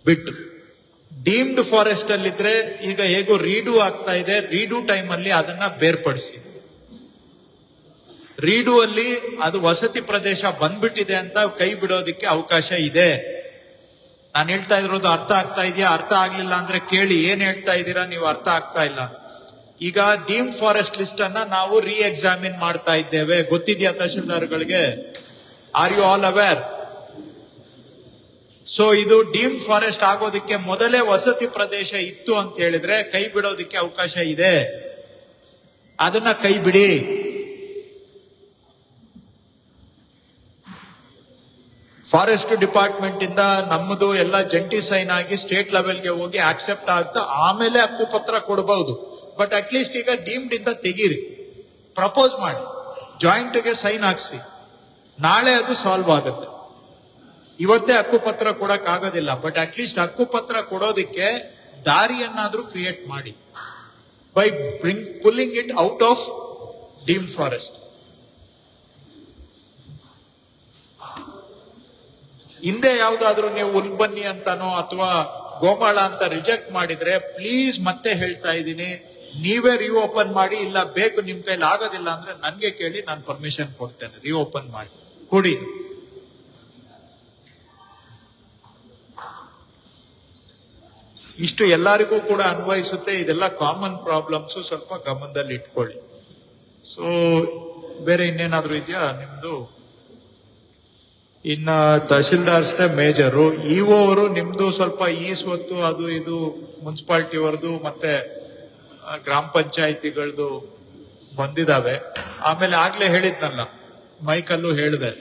ಬಿಟ್ಟು ಡೀಮ್ಡ್ ಫಾರೆಸ್ಟ್ ಅಲ್ಲಿದ್ರೆ ಈಗ ಹೇಗೋ ರೀಡು ಆಗ್ತಾ ಇದೆ, ರೀಡು ಟೈಮ್ ಅಲ್ಲಿ ಅದನ್ನ ಬೇರ್ಪಡಿಸಿ. ರೀಡು ಅಲ್ಲಿ ಅದು ವಸತಿ ಪ್ರದೇಶ ಬಂದ್ಬಿಟ್ಟಿದೆ ಅಂತ ಕೈ ಬಿಡೋದಿಕ್ಕೆ ಅವಕಾಶ ಇದೆ. ನಾನು ಹೇಳ್ತಾ ಇರೋದು ಅರ್ಥ ಆಗ್ತಾ ಇದೆಯಾ? ಅರ್ಥ ಆಗ್ಲಿಲ್ಲ ಅಂದ್ರೆ ಕೇಳಿ, ಏನ್ ಹೇಳ್ತಾ ಇದ್ದೀರಾ ನೀವು? ಅರ್ಥ ಆಗ್ತಾ ಇಲ್ಲ. ಈಗ ಡೀಮ್ಡ್ ಫಾರೆಸ್ಟ್ ಲಿಸ್ಟ್ ಅನ್ನ ನಾವು ಎಕ್ಸಾಮಿನ್ ಮಾಡ್ತಾ ಇದ್ದೇವೆ. ಗೊತ್ತಿದ್ಯಾ ತಹಶೀಲ್ದಾರ್ಗಳಿಗೆ? Are you all aware? So ಇದು ಡೀಮ್ಡ್ ಫಾರೆಸ್ಟ್ ಆಗೋದಕ್ಕೆ ಮೊದಲೇ ವಸತಿ ಪ್ರದೇಶ ಇತ್ತು ಅಂತ ಹೇಳಿದ್ರೆ ಕೈ ಬಿಡೋದಿಕ್ಕೆ ಅವಕಾಶ ಇದೆ. ಅದನ್ನ ಕೈ ಬಿಡಿ. ಫಾರೆಸ್ಟ್ ಡಿಪಾರ್ಟ್ಮೆಂಟ್ ಇಂದ ನಮ್ಮದು ಎಲ್ಲ ಜಂಟಿ ಸೈನ್ ಆಗಿ ಸ್ಟೇಟ್ ಲೆವೆಲ್ಗೆ ಹೋಗಿ ಆಕ್ಸೆಪ್ಟ್ ಆಗ್ತಾ ಆಮೇಲೆ ಹಕ್ಕುಪತ್ರ ಕೊಡಬಹುದು. ಬಟ್ ಅಟ್ಲೀಸ್ಟ್ ಈಗ ಡೀಮ್ಡ್ ಇಂದ ತೆಗೀರಿ, ಪ್ರಪೋಸ್ ಮಾಡಿ, ಜಾಯಿಂಟ್ ಗೆ ಸೈನ್ ಹಾಕ್ಸಿ. ನಾಳೆ ಅದು ಸಾಲ್ವ್ ಆಗುತ್ತೆ. ಇವತ್ತೇ ಹಕ್ಕುಪತ್ರ ಕೊಡಕ್ ಆಗೋದಿಲ್ಲ, ಬಟ್ ಅಟ್ಲೀಸ್ಟ್ ಹಕ್ಕುಪತ್ರ ಕೊಡೋದಿಕ್ಕೆ ದಾರಿಯನ್ನಾದ್ರೂ ಕ್ರಿಯೇಟ್ ಮಾಡಿ by pulling it out of deemed forest. ಹಿಂದೆ ಯಾವ್ದಾದ್ರು ನೀವು ಹುಲ್ಬನ್ನಿ ಅಂತಾನೋ ಅಥವಾ ಗೋಮಾಳ ಅಂತ ರಿಜೆಕ್ಟ್ ಮಾಡಿದ್ರೆ ಪ್ಲೀಸ್ ಮತ್ತೆ ಹೇಳ್ತಾ ಇದ್ದೀನಿ, ನೀವೇ ರಿಓಪನ್ ಮಾಡಿ. ಇಲ್ಲ ಬೇಕು ನಿಮ್ ಕೈಲಿ ಆಗೋದಿಲ್ಲ ಅಂದ್ರೆ ನನ್ಗೆ ಕೇಳಿ, ನಾನು ಪರ್ಮಿಷನ್ ಕೊಡ್ತೇನೆ, ರಿಓಪನ್ ಮಾಡಿ ಕೊಡಿ. ಇಷ್ಟು ಎಲ್ಲರಿಗೂ ಕೂಡ ಅನ್ವಯಿಸುತ್ತೆ. ಇದೆಲ್ಲ ಕಾಮನ್ ಪ್ರಾಬ್ಲಮ್ಸ್, ಸ್ವಲ್ಪ ಗಮನದಲ್ಲಿ ಇಟ್ಕೊಳ್ಳಿ. ಸೊ ಬೇರೆ ಇನ್ನೇನಾದ್ರೂ ಇದೆಯಾ ನಿಮ್ದು? ಇನ್ನ ತಹಶೀಲ್ದಾರ್ಸ್ತೆ ಮೇಜರು. ಇಒ ಅವರು ನಿಮ್ದು ಸ್ವಲ್ಪ ಈ ಸ್ವತ್ತು ಅದು ಇದು ಮುನ್ಸಿಪಾಲಿಟಿ ಅವರದು ಮತ್ತೆ ಗ್ರಾಮ ಪಂಚಾಯಿತಿಗಳದು ಬಂದಿದಾವೆ. ಆಮೇಲೆ ಆಗ್ಲೇ ಹೇಳಿದ್ನಲ್ಲ, ಮೈಕಲ್ಲೂ ಹೇಳಿದೆ,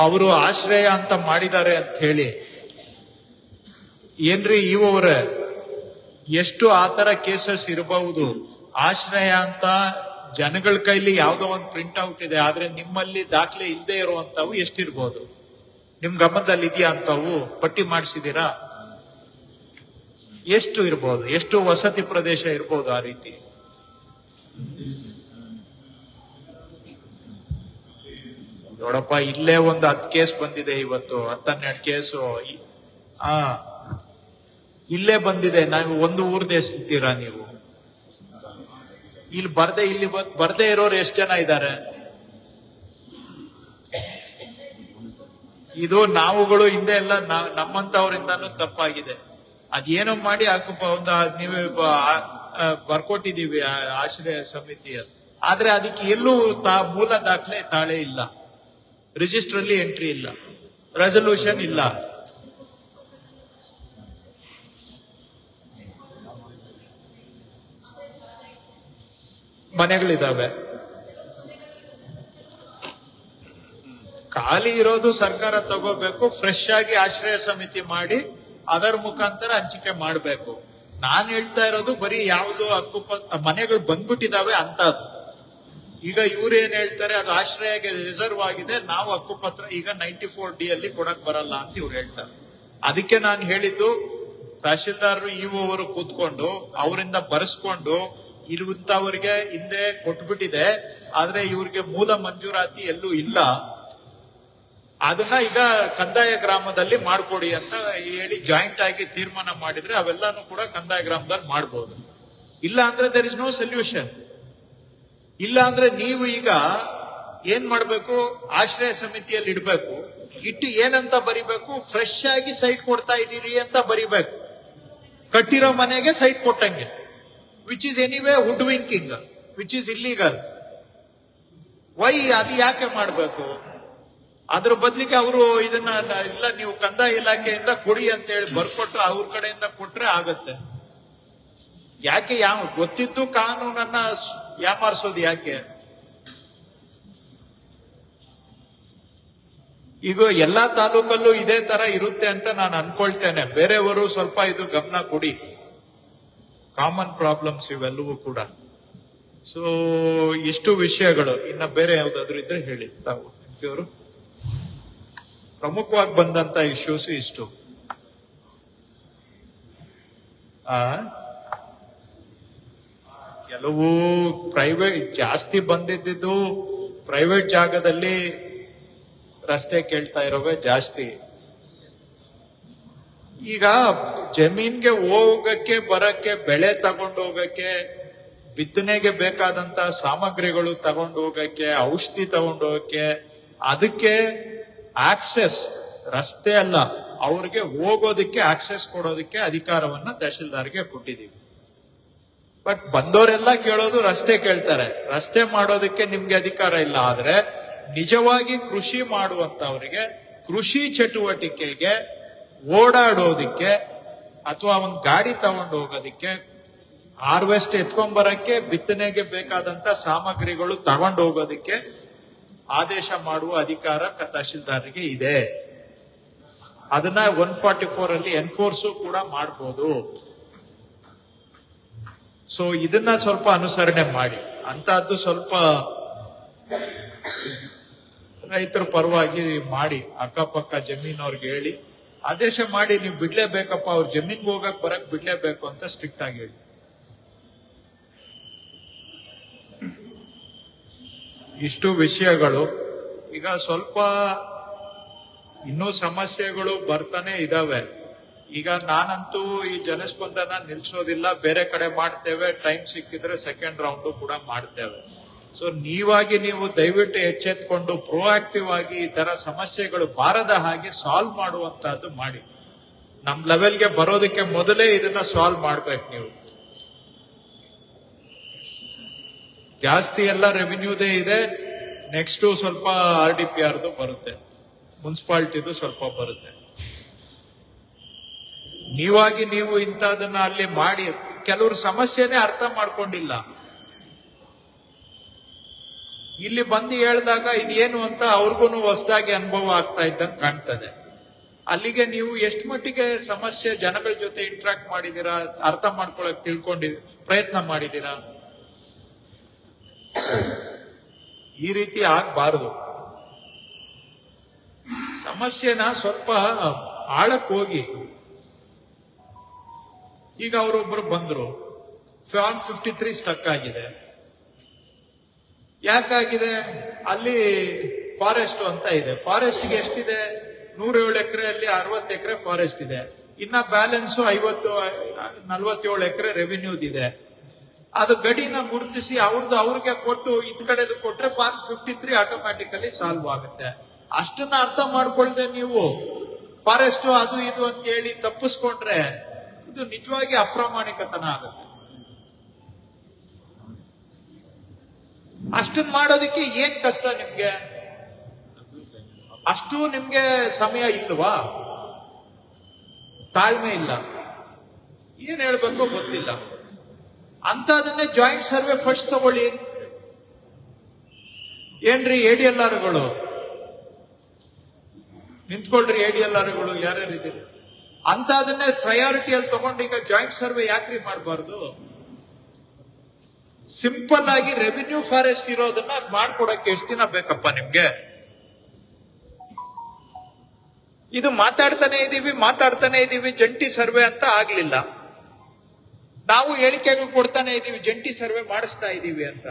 ಅವರು ಆಶ್ರಯ ಅಂತ ಮಾಡಿದ್ದಾರೆ ಅಂತ ಹೇಳಿ. ಏನ್ರಿ ಇಒ ಅವರೇ, ಎಷ್ಟು ಆತರ ಕೇಸಸ್ ಇರಬಹುದು? ಆಶ್ರಯ ಅಂತ ಜನಗಳ ಕೈಲಿ ಯಾವ್ದೋ ಒಂದು ಪ್ರಿಂಟ್ ಔಟ್ ಇದೆ, ಆದ್ರೆ ನಿಮ್ಮಲ್ಲಿ ದಾಖಲೆ ಇಲ್ಲದೆ ಇರುವಂತವು ಎಷ್ಟಿರ್ಬೋದು? ನಿಮ್ ಗಮನದಲ್ಲಿ ಇದೆಯಾ ಅಂತವು? ಪಟ್ಟಿ ಮಾಡಿಸಿದೀರಾ? ಎಷ್ಟು ಇರ್ಬೋದು? ಎಷ್ಟು ವಸತಿ ಪ್ರದೇಶ ಇರ್ಬೋದು ಆ ರೀತಿ? ನೋಡಪ್ಪ, ಇಲ್ಲೇ ಒಂದು 10 ಕೇಸ್ ಬಂದಿದೆ ಇವತ್ತು, 10-12 ಕೇಸು ಇಲ್ಲೇ ಬಂದಿದೆ. ನಾವು ಒಂದು ಊರ್ದು ಎಷ್ಟಿರ್ತೀರಾ ನೀವು? ಇಲ್ಲಿ ಬರ್ದೇ ಇರೋರು ಎಷ್ಟು ಜನ ಇದ್ದಾರೆ? ಇದು ನಾವುಗಳು ಹಿಂದೆ ಎಲ್ಲ ನಮ್ಮಂತವರಿಂದಾನು ತಪ್ಪಾಗಿದೆ. ಅದೇನೋ ಮಾಡಿ ನೀವು ಬರ್ಕೊಟ್ಟಿದೀವಿ ಆಶ್ರಯ ಸಮಿತಿಯ, ಆದ್ರೆ ಅದಕ್ಕೆ ಎಲ್ಲೂ ಮೂಲ ದಾಖಲೆ ತಾಳೆ ಇಲ್ಲ, ರಿಜಿಸ್ಟರ್ ಅಲ್ಲಿ ಎಂಟ್ರಿ ಇಲ್ಲ, ರೆಸಲ್ಯೂಷನ್ ಇಲ್ಲ. ಮನೆಗಳಿದಾವೆ. ಖಾಲಿ ಇರೋದು ಸರ್ಕಾರ ತಗೋಬೇಕು, ಫ್ರೆಶ್ ಆಗಿ ಆಶ್ರಯ ಸಮಿತಿ ಮಾಡಿ ಅದರ ಮುಖಾಂತರ ಹಂಚಿಕೆ ಮಾಡಬೇಕು. ನಾನ್ ಹೇಳ್ತಾ ಇರೋದು ಬರೀ ಯಾವ್ದು ಮನೆಗಳು ಬಂದ್ಬಿಟ್ಟಿದಾವೆ ಅಂತದ್ದು. ಈಗ ಇವ್ರು ಏನ್ ಹೇಳ್ತಾರೆ, ಅದು ಆಶ್ರಯಗೆ ರಿಸರ್ವ್ ಆಗಿದೆ, ನಾವು ಹಕ್ಕುಪತ್ರ ಈಗ 94D ಅಲ್ಲಿ ಕೊಡಕ್ ಬರಲ್ಲ ಅಂತ ಇವ್ರು ಹೇಳ್ತಾರೆ. ಅದಕ್ಕೆ ನಾನು ಹೇಳಿದ್ದು, ತಹಶೀಲ್ದಾರರು ಇಒ ಅವರು ಕೂತ್ಕೊಂಡು ಅವರಿಂದ ಬರೆಸ್ಕೊಂಡು ಇರುವಂತವ್ರಿಗೆ ಹಿಂದೆ ಕೊಟ್ಬಿಟ್ಟಿದೆ, ಆದ್ರೆ ಇವ್ರಿಗೆ ಮೂಲ ಮಂಜೂರಾತಿ ಎಲ್ಲೂ ಇಲ್ಲ, ಅದನ್ನ ಈಗ ಕಂದಾಯ ಗ್ರಾಮದಲ್ಲಿ ಮಾಡ್ಕೊಡಿ ಅಂತ ಹೇಳಿ ಜಾಯಿಂಟ್ ಆಗಿ ತೀರ್ಮಾನ ಮಾಡಿದ್ರೆ ಅವೆಲ್ಲಾನು ಕೂಡ ಕಂದಾಯ ಗ್ರಾಮದಲ್ಲಿ ಮಾಡ್ಬೋದು. ಇಲ್ಲ ಅಂದ್ರೆ ದೇರ್ ಇಸ್ ನೋ ಸೊಲ್ಯೂಷನ್. ಇಲ್ಲ ಅಂದ್ರೆ ನೀವು ಈಗ ಏನ್ ಮಾಡ್ಬೇಕು, ಆಶ್ರಯ ಸಮಿತಿಯಲ್ಲಿ ಇಡ್ಬೇಕು, ಇಟ್ಟು ಏನಂತ ಬರಿಬೇಕು, ಫ್ರೆಶ್ ಆಗಿ ಸೈಟ್ ಕೊಡ್ತಾ ಇದ್ದೀರಿ ಅಂತ ಬರಿಬೇಕು. ಕಟ್ಟಿರೋ ಮನೆಗೆ ಸೈಟ್ ಕೊಟ್ಟಂಗೆ, which is anyway would winking, which is illegal. Why ಅದು ಯಾಕೆ ಮಾಡ್ಬೇಕು? ಅದ್ರ ಬದ್ಲಿಗೆ ಅವರು ಇದನ್ನ ಇಲ್ಲ ನೀವು ಕಂದಾಯ ಇಲಾಖೆಯಿಂದ ಕೊಡಿ ಅಂತ ಹೇಳಿ ಬರ್ಕೊಟ್ಟು ಅವ್ರ ಕಡೆಯಿಂದ ಕೊಟ್ರೆ ಆಗತ್ತೆ. ಯಾಕೆ ಗೊತ್ತಿದ್ದು ಕಾನೂನನ್ನ ಯಾಮಾರಿಸೋದು ಯಾಕೆ? ಈಗ ಎಲ್ಲಾ ತಾಲೂಕಲ್ಲೂ ಇದೇ ತರ ಇರುತ್ತೆ ಅಂತ ನಾನು ಅನ್ಕೊಳ್ತೇನೆ. ಬೇರೆಯವರು ಸ್ವಲ್ಪ ಇದು ಗಮನ ಕೊಡಿ. ಕಾಮನ್ ಪ್ರಾಬ್ಲಮ್ಸ್ ಇವೆಲ್ಲವೂ ಕೂಡ. ಸೊ ಇಷ್ಟು ವಿಷಯಗಳು. ಇನ್ನ ಬೇರೆ ಯಾವ್ದಾದ್ರು ಇದ್ರೆ ಹೇಳಿ ತಾವು. ಇವರು ಪ್ರಮುಖವಾಗಿ ಬಂದಂತ ಇಶ್ಯೂಸ್ ಇಷ್ಟು. ಕೆಲವು ಪ್ರೈವೇಟ್ ಜಾಸ್ತಿ ಬಂದಿದ್ದು ಪ್ರೈವೇಟ್ ಜಾಗದಲ್ಲಿ ರಸ್ತೆ ಕೇಳ್ತಾ ಇರೋವೆ ಜಾಸ್ತಿ. ಈಗ ಜಮೀನ್ಗೆ ಹೋಗಕ್ಕೆ ಬರಕ್ಕೆ, ಬೆಳೆ ತಗೊಂಡು ಹೋಗಕ್ಕೆ, ಬಿತ್ತನೆಗೆ ಬೇಕಾದಂತ ಸಾಮಗ್ರಿಗಳು ತಗೊಂಡು ಹೋಗಕ್ಕೆ, ಔಷಧಿ ತಗೊಂಡು ಹೋಗಕ್ಕೆ, ಅದಕ್ಕೆ ಆಕ್ಸೆಸ್ ರಸ್ತೆ ಅಲ್ಲ, ಅವ್ರಿಗೆ ಹೋಗೋದಕ್ಕೆ ಆಕ್ಸೆಸ್ ಕೊಡೋದಕ್ಕೆ ಅಧಿಕಾರವನ್ನ ತಹಶೀಲ್ದಾರ್ಗೆ ಕೊಟ್ಟಿದ್ದೀವಿ. ಬಟ್ ಬಂದವರೆಲ್ಲ ಕೇಳೋದು ರಸ್ತೆ ಕೇಳ್ತಾರೆ. ರಸ್ತೆ ಮಾಡೋದಕ್ಕೆ ನಿಮ್ಗೆ ಅಧಿಕಾರ ಇಲ್ಲ. ಆದ್ರೆ ನಿಜವಾಗಿ ಕೃಷಿ ಮಾಡುವಂತವರಿಗೆ ಕೃಷಿ ಚಟುವಟಿಕೆಗೆ ಓಡಾಡೋದಿಕ್ಕೆ ಅಥವಾ ಒಂದು ಗಾಡಿ ತಗೊಂಡು ಹೋಗೋದಿಕ್ಕೆ, ಹಾರ್ವೆಸ್ಟ್ ಎತ್ಕೊಂಡ್ಬರಕ್ಕೆ, ಬಿತ್ತನೆಗೆ ಬೇಕಾದಂತ ಸಾಮಗ್ರಿಗಳು ತಗೊಂಡು ಹೋಗೋದಿಕ್ಕೆ ಆದೇಶ ಮಾಡುವ ಅಧಿಕಾರ ತಹಶೀಲ್ದಾರ್ಗೆ ಇದೆ. ಅದನ್ನ 144 ಅಲ್ಲಿ ಎನ್ಫೋರ್ಸು ಕೂಡ ಮಾಡಬಹುದು. ಸೊ ಇದನ್ನ ಸ್ವಲ್ಪ ಅನುಸರಣೆ ಮಾಡಿ. ಅಂತಹದ್ದು ಸ್ವಲ್ಪ ರೈತರ ಪರವಾಗಿ ಮಾಡಿ, ಅಕ್ಕಪಕ್ಕ ಜಮೀನವ್ರಿಗೆ ಹೇಳಿ ಆದೇಶ ಮಾಡಿ, ನೀವು ಬಿಡ್ಲೇಬೇಕಪ್ಪ, ಅವ್ರ ಜಮೀನ್ಗೆ ಹೋಗಕ್ ಬರಕ್ ಬಿಡ್ಲೇಬೇಕು ಅಂತ ಸ್ಟ್ರಿಕ್ಟ್ ಆಗಿ ಹೇಳಿ. ಇಷ್ಟು ವಿಷಯಗಳು. ಈಗ ಸ್ವಲ್ಪ ಇನ್ನೂ ಸಮಸ್ಯೆಗಳು ಬರ್ತಾನೆ ಇದಾವೆ. ಈಗ ನಾನಂತೂ ಈ ಜನಸ್ಪಂದನ ನಿಲ್ಸೋದಿಲ್ಲ, ಬೇರೆ ಕಡೆ ಮಾಡ್ತೇವೆ, ಟೈಮ್ ಸಿಕ್ಕಿದ್ರೆ ಸೆಕೆಂಡ್ ರೌಂಡ್ ಕೂಡ ಮಾಡ್ತೇವೆ. ಸೊ ನೀವು ದಯವಿಟ್ಟು ಎಚ್ಚೆತ್ಕೊಂಡು ಪ್ರೋಆಕ್ಟಿವ್ ಆಗಿ ಈ ತರ ಸಮಸ್ಯೆಗಳು ಬಾರದ ಹಾಗೆ ಸಾಲ್ವ್ ಮಾಡುವಂತಹದ್ದು ಮಾಡಿ. ನಮ್ ಲೆವೆಲ್ಗೆ ಬರೋದಕ್ಕೆ ಮೊದಲೇ ಇದನ್ನ ಸಾಲ್ವ್ ಮಾಡ್ಬೇಕು. ನೀವು ಜಾಸ್ತಿ ಎಲ್ಲ ರೆವಿನ್ಯೂದೇ ಇದೆ. ನೆಕ್ಸ್ಟ್ ಸ್ವಲ್ಪ RDPRದು ಬರುತ್ತೆ, ಮುನ್ಸಿಪಾಲಿಟಿದು ಸ್ವಲ್ಪ ಬರುತ್ತೆ. ನೀವು ಇಂಥದನ್ನ ಅಲ್ಲಿ ಮಾಡಿ, ಕೆಲವರು ಸಮಸ್ಯೆನೇ ಅರ್ಥ ಮಾಡ್ಕೊಂಡಿಲ್ಲ. ಇಲ್ಲಿ ಬಂದು ಹೇಳಿದಾಗ ಇದೇನು ಅಂತ ಅವ್ರಿಗೂ ಹೊಸದಾಗಿ ಅನುಭವ ಆಗ್ತಾ ಇದ್ದಂಗೆ ಕಾಣ್ತದೆ. ಅಲ್ಲಿಗೆ ನೀವು ಎಷ್ಟು ಮಟ್ಟಿಗೆ ಸಮಸ್ಯೆ ಜನಗಳ ಜೊತೆ ಇಂಟ್ರಾಕ್ಟ್ ಮಾಡಿದೀರಾ, ಅರ್ಥ ಮಾಡ್ಕೊಳಕ್ ಪ್ರಯತ್ನ ಮಾಡಿದೀರಾ? ಈ ರೀತಿ ಆಗ್ಬಾರದು. ಸಮಸ್ಯೆನ ಸ್ವಲ್ಪ ಆಳಕ್ಕೆ ಹೋಗಿ. ಈಗ ಅವರೊಬ್ರು ಬಂದ್ರು, ಫಾರ್ಮ್ 53 ಸ್ಟಕ್ ಆಗಿದೆ. ಯಾಕಾಗಿದೆ? ಅಲ್ಲಿ ಫಾರೆಸ್ಟ್ ಅಂತ ಇದೆ. ಫಾರೆಸ್ಟ್ಗೆ ಎಷ್ಟಿದೆ? 107 ಎಕರೆಯಲ್ಲಿ 60 ಎಕರೆ ಫಾರೆಸ್ಟ್ ಇದೆ. ಇನ್ನ ಬ್ಯಾಲೆನ್ಸ್ 47 ಎಕರೆ ರೆವಿನ್ಯೂದಿದೆ. ಅದು ಗಡಿನ ಗುರುತಿಸಿ ಅವ್ರಿಗೆ ಕೊಟ್ಟು ಇದ್ ಕಡೆದು ಕೊಟ್ರೆ ಫಾರ್ಮ್ 53 ಆಟೋಮ್ಯಾಟಿಕಲಿ ಸಾಲ್ವ್ ಆಗುತ್ತೆ. ಅಷ್ಟನ್ನ ಅರ್ಥ ಮಾಡ್ಕೊಳ್ದೆ ನೀವು ಫಾರೆಸ್ಟ್ ಅದು ಇದು ಅಂತ ಹೇಳಿ ತಪ್ಪಿಸ್ಕೊಂಡ್ರೆ ಇದು ನಿಜವಾಗಿ ಅಪ್ರಾಮಾಣಿಕತನ ಆಗುತ್ತೆ. ಅಷ್ಟನ್ನ ಮಾಡೋದಕ್ಕೆ ಏನ್ ಕಷ್ಟ ನಿಮ್ಗೆ? ಅಷ್ಟು ನಿಮ್ಗೆ ಸಮಯ ಇಲ್ವಾ? ತಾಳ್ಮೆ ಇಲ್ಲ, ಏನ್ ಹೇಳ್ಬೇಕೋ ಗೊತ್ತಿಲ್ಲ. ಅಂತದನ್ನೇ ಜಾಯಿಂಟ್ ಸರ್ವೆ ಫಸ್ಟ್ ತಗೊಳ್ಳಿ. ಏನ್ರಿ ADLRಗಳು ನಿಂತ್ಕೊಳ್ರಿ, ADLRಗಳು ಯಾರ್ಯಾರಿದ್ದೀರಿ ಅಂತ ಅದನ್ನೇ ಪ್ರಯಾರಿಟಿಯಲ್ಲಿ ತಗೊಂಡು ಈಗ ಜಾಯಿಂಟ್ ಸರ್ವೆ ಯಾಕ್ರಿ ಮಾಡಬಾರ್ದು? ಸಿಂಪಲ್ ಆಗಿ ರೆವಿನ್ಯೂ ಫಾರೆಸ್ಟ್ ಇರೋದನ್ನ ಮಾಡ್ಕೊಡಕ್ಕೆ ಎಷ್ಟು ದಿನ ಬೇಕಪ್ಪ ನಿಮ್ಗೆ? ಇದು ಮಾತಾಡ್ತಾನೆ ಇದೀವಿ ಜಂಟಿ ಸರ್ವೆ ಅಂತ ಆಗ್ಲಿಲ್ಲ. ನಾವು ಹೇಳಿಕೆಗಳು ಕೊಡ್ತಾನೆ ಇದೀವಿ ಜಂಟಿ ಸರ್ವೆ ಮಾಡಿಸ್ತಾ ಇದೀವಿ ಅಂತ.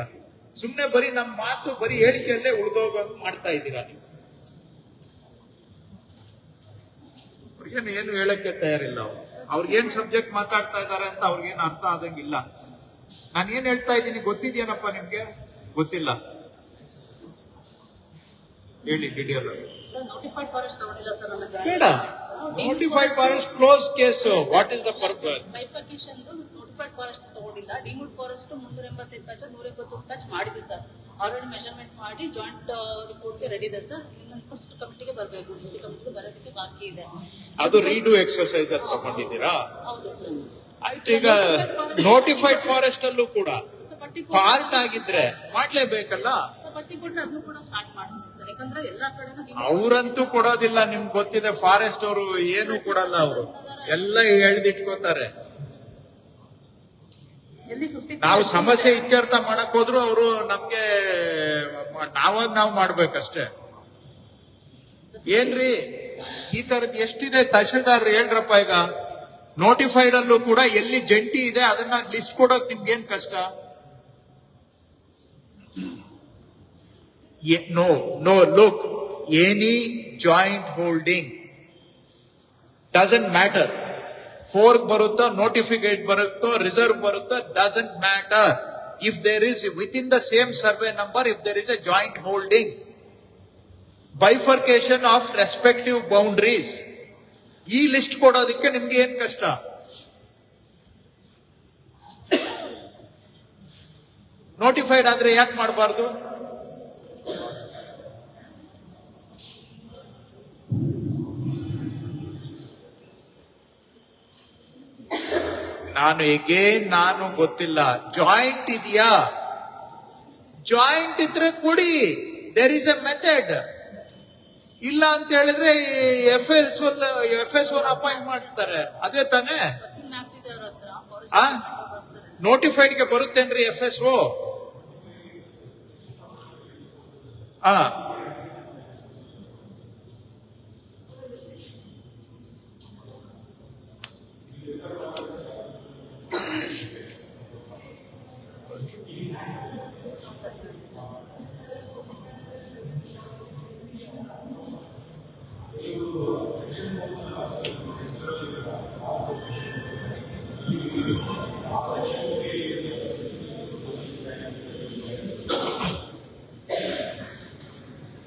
ಸುಮ್ನೆ ಬರೀ ನಮ್ಮ ಮಾತು ಬರೀ ಹೇಳಿಕೆಯಲ್ಲೇ ಉಳಿದೋಗ ಮಾಡ್ತಾ ಇದ್ದೀರಾ ನೀವು. ಏನು ಹೇಳಕ್ಕೆ ತಯಾರಿಲ್ಲ ಅವ್ರಿಗೇನ್ ಸಬ್ಜೆಕ್ಟ್ ಮಾತಾಡ್ತಾ ಇದ್ದಾರೆ ಅಂತ ಅವ್ರಿಗೇನು ಅರ್ಥ ಆದಂಗಿಲ್ಲ. ನಾನು ಏನ್ ಹೇಳ್ತಾ ಇದ್ದೀನಿ ಗೊತ್ತಿದ್ಯೇನಪ್ಪ ನಿಮ್ಗೆ? ಗೊತ್ತಿಲ್ಲ, ಹೇಳಿ ಡೀಟೇಲ್. ಬೇಡ, notified forest close case. What is the purpose? Notified forest ತಗೊಂಡಿಲ್ಲ, ಡಿಮೂಡ್ ಫಾರೆಸ್ಟ್ 385 ಪ್ಯಾಚ್ 180 ಪ್ಯಾಚ್ ಮಾಡಿದ್ವಿ ಸರ್. ಆಲ್ರೆಡಿ ಮೆಜರ್ಮೆಂಟ್ ಮಾಡಿ ಜಾಯಿಂಟ್ ರಿಪೋರ್ಟ್ಗೆ ರೆಡಿ ಇದೆ ಸರ್. ಇನ್ನು ಫಸ್ಟ್ ಕಮಿಟಿಗೆ ಬರಬೇಕು, ಡಿಸ್ಟ್ರಿಕ್ಟ್ ಕಮಿಟಿಗೆ ಬರೋದಕ್ಕೆ ಬಾಕಿ ಇದೆ. ಅದು ರೀಡು ಎಕ್ಸರ್ಸೈಸ್ ಅಂತ ತಗೊಂಡಿದ್ದೀರಾ? ಹೌದು ಸರ್. ಆಯ್ತು, ಈಗ ನೋಟಿಫೈಡ್ ಫಾರೆಸ್ಟ್ ಅಲ್ಲೂ ಕೂಡ ಪಾರ್ಟ್ ಆಗಿದ್ರೆ ಮಾಡ್ಲೇಬೇಕಲ್ಲ. ಪಟ್ಟಿ ಕೊಟ್ರೆ ಅದನ್ನು ಕೂಡ ಸ್ಟಾರ್ಟ್ ಮಾಡಿಸ್ತೀವಿ ಸರ್. ಯಾಕಂದ್ರೆ ಎಲ್ಲಾ ಕಡೆ ಅವ್ರಂತೂ ಕೊಡೋದಿಲ್ಲ, ನಿಮ್ಗೆ ಗೊತ್ತಿದೆ. ಫಾರೆಸ್ಟ್ ಅವರು ಏನು ಕೊಡಲ್ಲ, ಅವರು ಎಲ್ಲ ಎಳ್ದಿಟ್ಕೋತಾರೆ. ನಾವು ಸಮಸ್ಯೆ ಇತ್ಯರ್ಥ ಮಾಡಕ್ ಹೋದ್ರು ಅವರು ನಮ್ಗೆ ನಾವು ಮಾಡ್ಬೇಕಷ್ಟೇ. ಏನ್ರಿ ಈ ತರದ್ ಎಷ್ಟಿದೆ? ತಹಶೀಲ್ದಾರ್ ಹೇಳ್ರಪ್ಪ. ಈಗ ನೋಟಿಫೈಡ್ ಅಲ್ಲೂ ಕೂಡ ಎಲ್ಲಿ ಜಂಟಿ ಇದೆ ಅದನ್ನ ಲಿಸ್ಟ್ ಕೊಡೋಕ್ ನಿಮ್ಗೇನ್ ಕಷ್ಟ? No, look, any joint holding doesn't matter. Fork barutta, notificate barutta, reserve barutta, doesn't matter. If there is within the same survey number, if there is a joint holding, bifurcation of respective boundaries, ಈ list ಕೊಡೋದಕ್ಕೆ ನಿಮ್ಗೆ ಏನ್ ಕಷ್ಟ? Notified ಆದ್ರೆ ಯಾಕೆ ಮಾಡಬಾರ್ದು? ನಾನು ಗೊತ್ತಿಲ್ಲ. ಜಾಯಿಂಟ್ ಇದೆಯಾ? ಜಾಯಿಂಟ್ ಇದ್ರೆ ಕೊಡಿ, ದೇರ್ ಇಸ್ ಎ ಮೆಥಡ್. ಇಲ್ಲ ಅಂತ ಹೇಳಿದ್ರೆ FS1 ಅಪಾಯಿಂಟ್ ಮಾಡ್ತಾರೆ, ಅದೇ ತಾನೇ? ನೋಟಿಫೈಡ್ಗೆ ಬರುತ್ತೇನ್ರಿ FSO?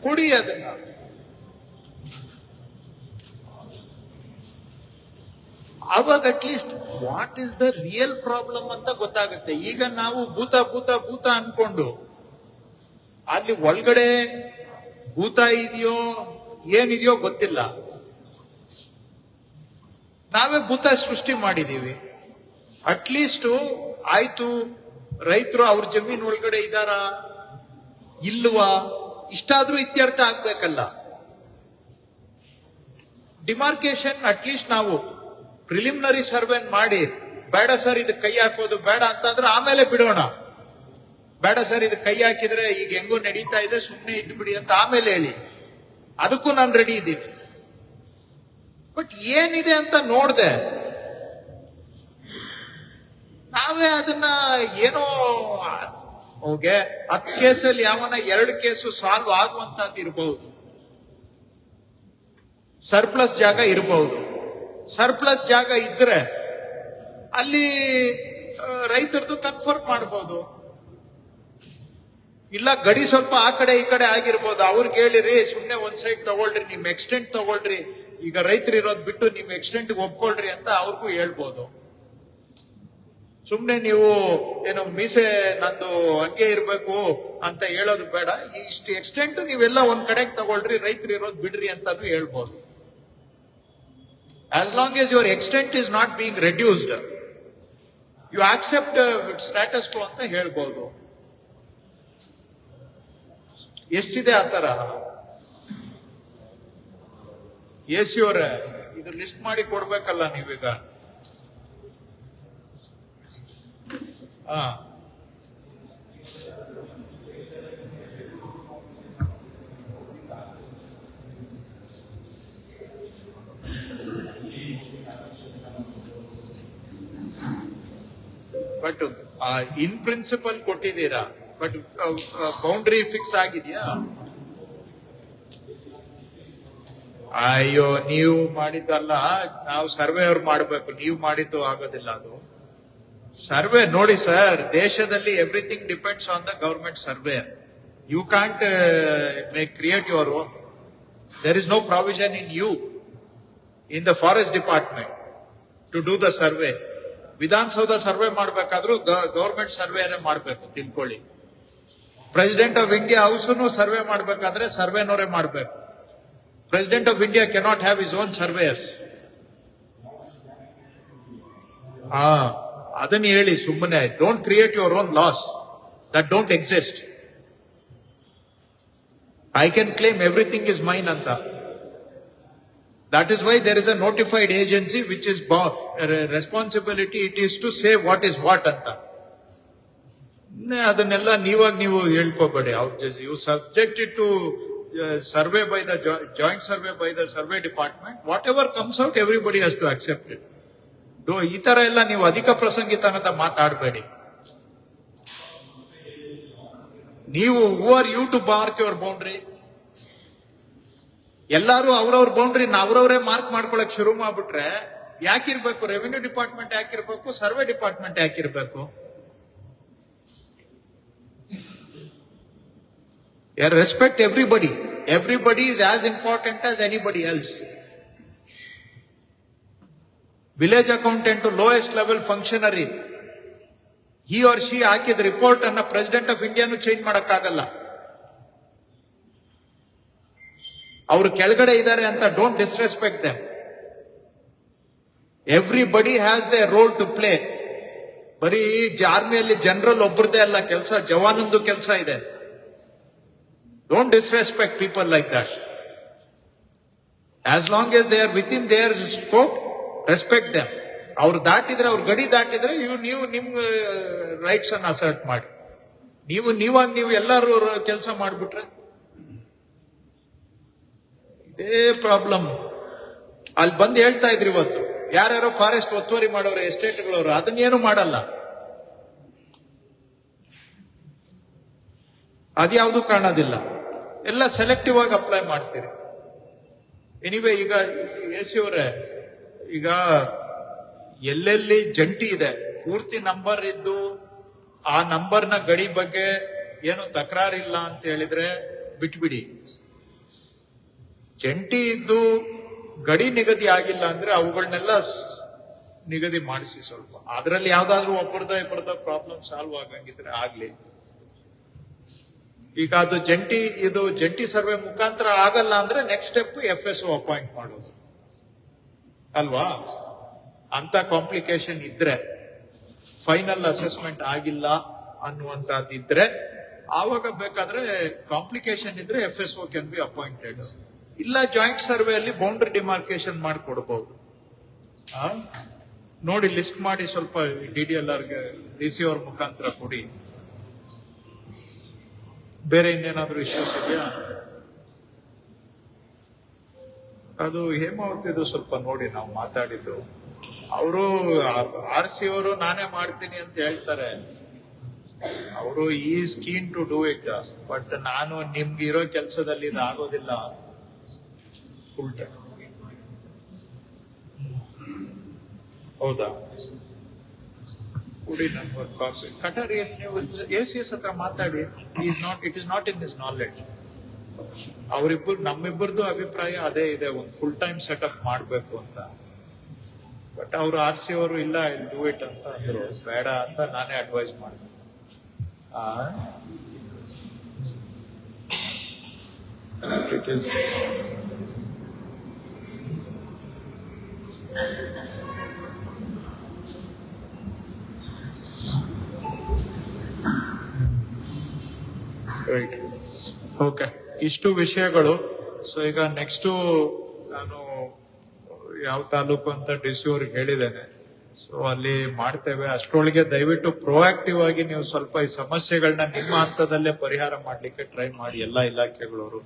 ಕೊಡಿ ಅದನ್ನ. ಅವಾಗ at least what is the real problem ಅಂತ ಗೊತ್ತಾಗುತ್ತೆ. ಈಗ ನಾವು ಭೂತ ಅನ್ಕೊಂಡು ಅಲ್ಲಿ ಒಳಗಡೆ ಭೂತ ಇದೆಯೋ ಏನಿದೆಯೋ ಗೊತ್ತಿಲ್ಲ, ನಾವೇ ಭೂತ ಸೃಷ್ಟಿ ಮಾಡಿದೀವಿ. ಅಟ್ಲೀಸ್ಟ್ ಆಯ್ತು, ರೈತರು ಅವ್ರ ಜಮೀನ್ ಒಳಗಡೆ ಇದಾರ ಇಲ್ವಾ ಇಷ್ಟಾದ್ರೂ ಇತ್ಯರ್ಥ ಆಗ್ಬೇಕಲ್ಲ. ಡಿಮಾರ್ಕೇಶನ್ ಅಟ್ಲೀಸ್ಟ್ ನಾವು ಪ್ರಿಲಿಮಿನರಿ ಸರ್ವೆ ಮಾಡಿ, ಬೇಡ ಸರ್ ಇದಕ್ಕೆ ಕೈ ಹಾಕೋದು ಬೇಡ ಅಂತಂದ್ರೆ ಆಮೇಲೆ ಬಿಡೋಣ. ಬೇಡ ಸರ್ ಇದಕ್ಕೆ ಕೈ ಹಾಕಿದ್ರೆ ಈಗ ಹೆಂಗೋ ನಡೀತಾ ಇದೆ, ಸುಮ್ಮನೆ ಇದ್ದು ಬಿಡಿ ಅಂತ ಆಮೇಲೆ ಹೇಳಿ, ಅದಕ್ಕೂ ನಾನು ರೆಡಿ ಇದ್ದೀನಿ. ಬಟ್ ಏನಿದೆ ಅಂತ ನೋಡ್ದೆ, ನಾವೇ ಅದನ್ನ ಏನೋ ಹೋಗೆ 10 ಕೇಸಲ್ಲಿ ಯಾವನ 2 ಕೇಸು ಸಾಲ್ವ್ ಆಗುವಂತದ್ದು ಇರಬಹುದು, ಸರ್ಪ್ಲಸ್ ಜಾಗ ಇರಬಹುದು. ಸರ್ಪ್ಲಸ್ ಜಾಗ ಇದ್ರೆ ಅಲ್ಲಿ ರೈತರದು ಕನ್ಫರ್ಮ್ ಮಾಡಬಹುದು. ಇಲ್ಲ ಗಡಿ ಸ್ವಲ್ಪ ಆ ಕಡೆ ಈ ಕಡೆ ಆಗಿರ್ಬೋದು, ಅವ್ರಿಗೆ ಹೇಳಿರಿ ಸುಮ್ನೆ ಒಂದ್ ಸೈಡ್ ತಗೊಳ್ರಿ, ನಿಮ್ ಎಕ್ಸ್ಟೆಂಟ್ ತಗೊಳ್ರಿ, ಈಗ ರೈತರು ಇರೋದ್ ಬಿಟ್ಟು ನಿಮ್ ಎಕ್ಸ್ಟೆಂಟ್ ಒಪ್ಕೊಳ್ರಿ ಅಂತ ಅವ್ರಿಗೂ ಹೇಳ್ಬೋದು. ಸುಮ್ನೆ ನೀವು ಏನೋ ಮೀಸೆ ನಂದು ಹಂಗೆ ಇರ್ಬೇಕು ಅಂತ ಹೇಳೋದು ಬೇಡ, ಇಷ್ಟು ಎಕ್ಸ್ಟೆಂಟ್ ನೀವೆಲ್ಲ ಒಂದ್ ಕಡೆಗೆ ತಗೊಳ್ರಿ, ರೈತರು ಇರೋದು ಬಿಡ್ರಿ ಅಂತಾನು ಹೇಳ್ಬೋದು. As long as your extent is not being reduced, you accept status quo ಅಂತ ಹೇಳ್ಬೋದು. ಎಷ್ಟಿದೆ ಆ ತರ? AC ಅವರೇ, ಇದು ಲಿಸ್ಟ್ ಮಾಡಿ ಕೊಡ್ಬೇಕಲ್ಲ ನೀವೀಗ. ಹಾ, ಬಟ್ ಇನ್ ಪ್ರಿನ್ಸಿಪಲ್ ಕೊಟ್ಟಿದ್ದೀರಾ, ಬಟ್ ಬೌಂಡ್ರಿ ಫಿಕ್ಸ್ ಆಗಿದೆಯಾ? ಅಯ್ಯೋ, ನೀವು ಮಾಡಿದ್ದಲ್ಲ, ನಾವು ಸರ್ವೆ ಅವ್ರು ಮಾಡ್ಬೇಕು, ನೀವು ಮಾಡಿದ್ದು ಆಗೋದಿಲ್ಲ. ಅದು ಸರ್ವೆ ನೋಡಿ ಸರ್, ದೇಶದಲ್ಲಿ everything depends on the government survey. You can't create your own. There is no provision in you, in the forest department to do the survey. Vidhana Soudha survey ಮಾಡ್ಬೇಕಾದ್ರೂ ಗವರ್ಮೆಂಟ್ ಸರ್ವೆನೇ ಮಾಡ್ಬೇಕು, ತಿಳ್ಕೊಳ್ಳಿ. President of India house survey ಮಾಡ್ಬೇಕಾದ್ರೆ ಸರ್ವೆನವರೇ ಮಾಡ್ಬೇಕು. President of India cannot have his own surveyors. ಅದನ್ನ ಹೇಳಿ ಸುಮ್ಮನೆ. Don't create your own laws that don't exist. I can claim everything is mine ಅಂತ. That is why there is a notified agency which is responsibility, it is to say what is what anta. ಅದನ್ನೆಲ್ಲ ನೀವು ಹೇಳ್ಕೋಬೇಡಿ. You subject it to survey by the joint survey by the survey department. Whatever comes out, everybody has to accept it. ಈ ತರ ಎಲ್ಲ ನೀವು ಅಧಿಕ ಪ್ರಸಂಗಿತನದ ಮಾತಾಡಬೇಡಿ. ನೀವು who are you to mark your boundary? ಎಲ್ಲಾರು ಅವ್ರವ್ರ ಬೌಂಡ್ರಿ ಅವ್ರವ್ರೇ ಮಾರ್ಕ್ ಮಾಡ್ಕೊಳಕ್ ಶುರು ಮಾಡ್ಬಿಟ್ರೆ ಯಾಕಿರ್ಬೇಕು? ರೆವಿನ್ಯೂ ಡಿಪಾರ್ಟ್ಮೆಂಟ್ ಯಾಕಿರ್ಬೇಕು? ಸರ್ವೆ ಡಿಪಾರ್ಟ್ಮೆಂಟ್ ಯಾಕಿರ್ಬೇಕು? Respect everybody. Everybody is as important as anybody else. Village accountant lowest level functionary, he or she ಹಾಕಿದ ರಿಪೋರ್ಟ್ ಅನ್ನ ಪ್ರೆಸಿಡೆಂಟ್ ಆಫ್ ಇಂಡಿಯಾನು ಚೇಂಜ್ ಮಾಡಕ್ಕಾಗಲ್ಲ. ಅವರು ಕೆಳಗಡೆ ಇದ್ದಾರೆ ಅಂತ don't disrespect them. Everybody has the role to play. ಬರೀ ಆರ್ಮಿಯಲ್ಲಿ ಜನರಲ್ ಒಬ್ಬರದೇ ಅಲ್ಲ ಕೆಲಸ, ಜವಾನಂದು ಕೆಲಸ ಇದೆ. Don't disrespect people like that. As long as they are with in their scope, respect them. ಅವ್ರು ದಾಟಿದ್ರೆ, ಅವ್ರ ಗಡಿ ದಾಟಿದ್ರೆ ನೀವು ನಿಮ್ ರೈಟ್ಸ್ ಅನ್ನ ಅಸರ್ಟ್ ಮಾಡಿ. ನೀವು ಎಲ್ಲರೂ ಕೆಲಸ ಮಾಡ್ಬಿಟ್ರೆ ಇದೇ ಪ್ರಾಬ್ಲಮ್. ಅಲ್ಲಿ ಬಂದು ಹೇಳ್ತಾ ಇದ್ರಿ ಇವತ್ತು, ಯಾರ್ಯಾರೋ ಫಾರೆಸ್ಟ್ ಒತ್ತುವರಿ ಮಾಡೋರು, ಎಸ್ಟೇಟ್ಗಳವರು, ಅದನ್ನೇನು ಮಾಡಲ್ಲ. ಅದ್ಯಾವುದು ಕಾಣೋದಿಲ್ಲ. ಎಲ್ಲ ಸೆಲೆಕ್ಟಿವ್ ಆಗಿ ಅಪ್ಲೈ ಮಾಡ್ತೀರಿ. ಎನಿವೆ, ಈಗ AC ಅವರೇ, ಈಗ ಎಲ್ಲೆಲ್ಲಿ ಜಂಟಿ ಇದೆ, ಪೂರ್ತಿ ನಂಬರ್ ಇದ್ದು ಆ ನಂಬರ್ನ ಗಡಿ ಬಗ್ಗೆ ಏನು ತಕರಾರಿಲ್ಲ ಅಂತ ಹೇಳಿದ್ರೆ ಬಿಟ್ಬಿಡಿ. ಜಂಟಿ ಇದ್ದು ಗಡಿ ನಿಗದಿ ಆಗಿಲ್ಲ ಅಂದ್ರೆ ಅವುಗಳನ್ನೆಲ್ಲ ನಿಗದಿ ಮಾಡಿಸಿ ಸ್ವಲ್ಪ. ಅದರಲ್ಲಿ ಯಾವ್ದಾದ್ರು ಒಬ್ಬರದ ಪ್ರಾಬ್ಲಮ್ ಸಾಲ್ವ್ ಆಗಂಗಿದ್ರೆ ಆಗ್ಲಿ. ಈಗ ಅದು ಜಂಟಿ ಸರ್ವೆ ಮುಖಾಂತರ ಆಗಲ್ಲ ಅಂದ್ರೆ ನೆಕ್ಸ್ಟ್ ಸ್ಟೆಪ್ FSO ಅಪಾಯಿಂಟ್ ಮಾಡೋದು ಅಲ್ವಾ? ಅಂತ ಕಾಂಪ್ಲಿಕೇಶನ್ ಇದ್ರೆ, ಫೈನಲ್ ಅಸೆಸ್ಮೆಂಟ್ ಆಗಿಲ್ಲ ಅನ್ನುವಂತದ್ದಿದ್ರೆ ಆವಾಗ ಬೇಕಾದ್ರೆ ಕಾಂಪ್ಲಿಕೇಶನ್ ಇದ್ರೆ FSO ಕ್ಯಾನ್ ಬಿ ಅಪಾಯಿಂಟೆಡ್. ಇಲ್ಲ ಜಾಯಿಂಟ್ ಸರ್ವೆ ಅಲ್ಲಿ ಬೌಂಡ್ರಿ ಡಿಮಾರ್ಕೇಶನ್ ಮಾಡಿಕೊಡ್ಬಹುದು. ನೋಡಿ ಲಿಸ್ಟ್ ಮಾಡಿ ಸ್ವಲ್ಪ DDLR ಗೆ DC ಅವ್ರ ಮುಖಾಂತರ ಕೊಡಿ. ಬೇರೆ ಇನ್ನೇನಾದ್ರೂ ಇಶ್ಯೂಸ್ ಇದೆಯಾ? ಅದು ಹೇಮಾವತಿದು ಸ್ವಲ್ಪ ನೋಡಿ, ನಾವು ಮಾತಾಡಿದ್ದು. ಅವರು RC ಅವರು ನಾನೇ ಮಾಡ್ತೀನಿ ಅಂತ ಹೇಳ್ತಾರೆ. ಅವರು is keen to do it, but ನಾನು ನಿಮ್ಗೆ ಇರೋ ಕೆಲಸದಲ್ಲಿ ಇದು ಆಗೋದಿಲ್ಲ. ಹೌದಾ? ಕುಡಿ ನಂಬರ್ ಕಾಪಿ ಕಟರಿ. ನೀವು ACS ಹತ್ರ ಮಾತಾಡಿ. It is not in his knowledge. ನಮ್ಮಿಬ್ಬರದು ಅಭಿಪ್ರಾಯ ಅದೇ ಇದೆ, ಒಂದು ಫುಲ್ ಟೈಮ್ ಸೆಟಪ್ ಮಾಡ್ಬೇಕು ಅಂತ. ಬಟ್ ಅವರು RC ಅವರು ಇಲ್ಲ, ಡೂ ಇಟ್ ಅಂತ ಅಂದ್ರು. ಬೇಡ ಅಂತ ನಾನೇ ಅಡ್ವೈಸ್ ಮಾಡಿದೆ. It is right. ಓಕೆ, ಇಷ್ಟು ವಿಷಯಗಳು. ಸೊ ಈಗ ನೆಕ್ಸ್ಟ್ ನಾನು ಯಾವ ತಾಲೂಕು ಅಂತ ಡಿಸಿ ಅವ್ರಿಗೆ ಹೇಳಿದ್ದೇನೆ. ಸೊ ಅಲ್ಲಿ ಮಾಡ್ತೇವೆ. ಅಷ್ಟರೊಳಗೆ ದಯವಿಟ್ಟು ಪ್ರೊಆಕ್ಟಿವ್ ಆಗಿ ನೀವು ಸ್ವಲ್ಪ ಈ ಸಮಸ್ಯೆಗಳನ್ನ ನಿಮ್ಮ ಹಂತದಲ್ಲೇ ಪರಿಹಾರ ಮಾಡ್ಲಿಕ್ಕೆ ಟ್ರೈ ಮಾಡಿ ಎಲ್ಲಾ ಇಲಾಖೆಗಳವರು.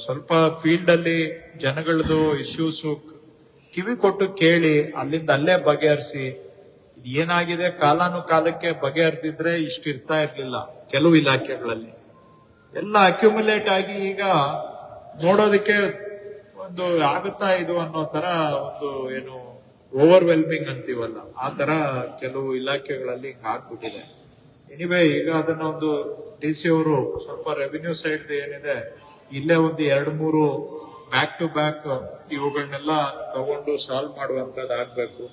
ಸ್ವಲ್ಪ ಫೀಲ್ಡ್ ಅಲ್ಲಿ ಜನಗಳದ್ದು ಇಶ್ಯೂಸ್ ಕಿವಿ ಕೊಟ್ಟು ಕೇಳಿ ಅಲ್ಲಿಂದ ಅಲ್ಲೇ ಬಗೆಹರಿಸಿ. ಏನಾಗಿದೆ ಕಾಲಾನುಕಾಲಕ್ಕೆ ಬಗೆಹರಿದಿದ್ರೆ ಇರ್ತಾ ಇರ್ಲಿಲ್ಲ. ಕೆಲವು ಇಲಾಖೆಗಳಲ್ಲಿ ಎಲ್ಲ ಅಕ್ಯುಮುಲೇಟ್ ಆಗಿ ಈಗ ನೋಡೋದಕ್ಕೆ ಒಂದು ಆಗುತ್ತಾ ಇದು ಅನ್ನೋ ತರ ಒಂದು ಏನು ಓವರ್ವೆಲ್ಮಿಂಗ್ ಅಂತೀವಲ್ಲ, ಆ ತರ ಕೆಲವು ಇಲಾಖೆಗಳಲ್ಲಿ ಆಗ್ಬಿಟ್ಟಿದೆ. ಎನಿವೆ, ಈಗ ಅದನ್ನ ಒಂದು ಡಿಸಿ ಅವರು ಸ್ವಲ್ಪ ರೆವಿನ್ಯೂ ಸೈಡ್ ಏನಿದೆ ಇಲ್ಲೇ ಒಂದು 2-3 ಬ್ಯಾಕ್ ಟು ಬ್ಯಾಕ್ ಇವುಗಳನ್ನೆಲ್ಲ ತಗೊಂಡು ಸಾಲ್ವ್ ಮಾಡುವಂತದ್ದು ಆಗ್ಬೇಕು.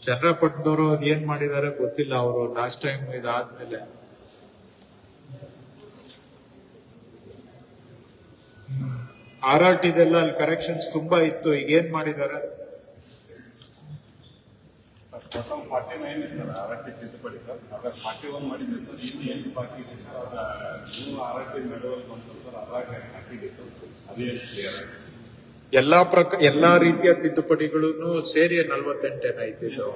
ಚನ್ನಪಟ್ಟಣದವರು ಏನ್ ಮಾಡಿದ್ದಾರೆ ಗೊತ್ತಿಲ್ಲ. ಅವರು ಲಾಸ್ಟ್ ಟೈಮ್ ಇದಾದ್ಮೇಲೆ RRT ದೆಲ್ಲ ಅಲ್ಲಿ ಕರೆಕ್ಷನ್ಸ್ ತುಂಬಾ ಇತ್ತು. ಈಗ ಏನ್ ಮಾಡಿದ್ದಾರೆ? ಟೋಟಲ್ 49 ಇದೆ ಸರ್ RRT ತಿದ್ದುಪಡಿ ಸರ್. ಅದ್ರ 41 ಮಾಡಿದ್ದೆ ಸರ್. ಇನ್ನು 8 ಬಾಕಿ ಇದೆ ಸರ್. ಅದ ನೀವು RRT ನಡುವಲ್ಲಿ ಬಂತು ಸರ್. ಅದ್ರಾಗ ಹಾಕಿದೆ ಸರ್. ಅದೇ ಕ್ಲಿಯರ್ ಆಗಿದೆ. ಎಲ್ಲಾ ರೀತಿಯ ತಿದ್ದುಪಡಿಗಳನ್ನು ಸೇರಿ 48 ಏನಾಯ್ತಿದ್ದು.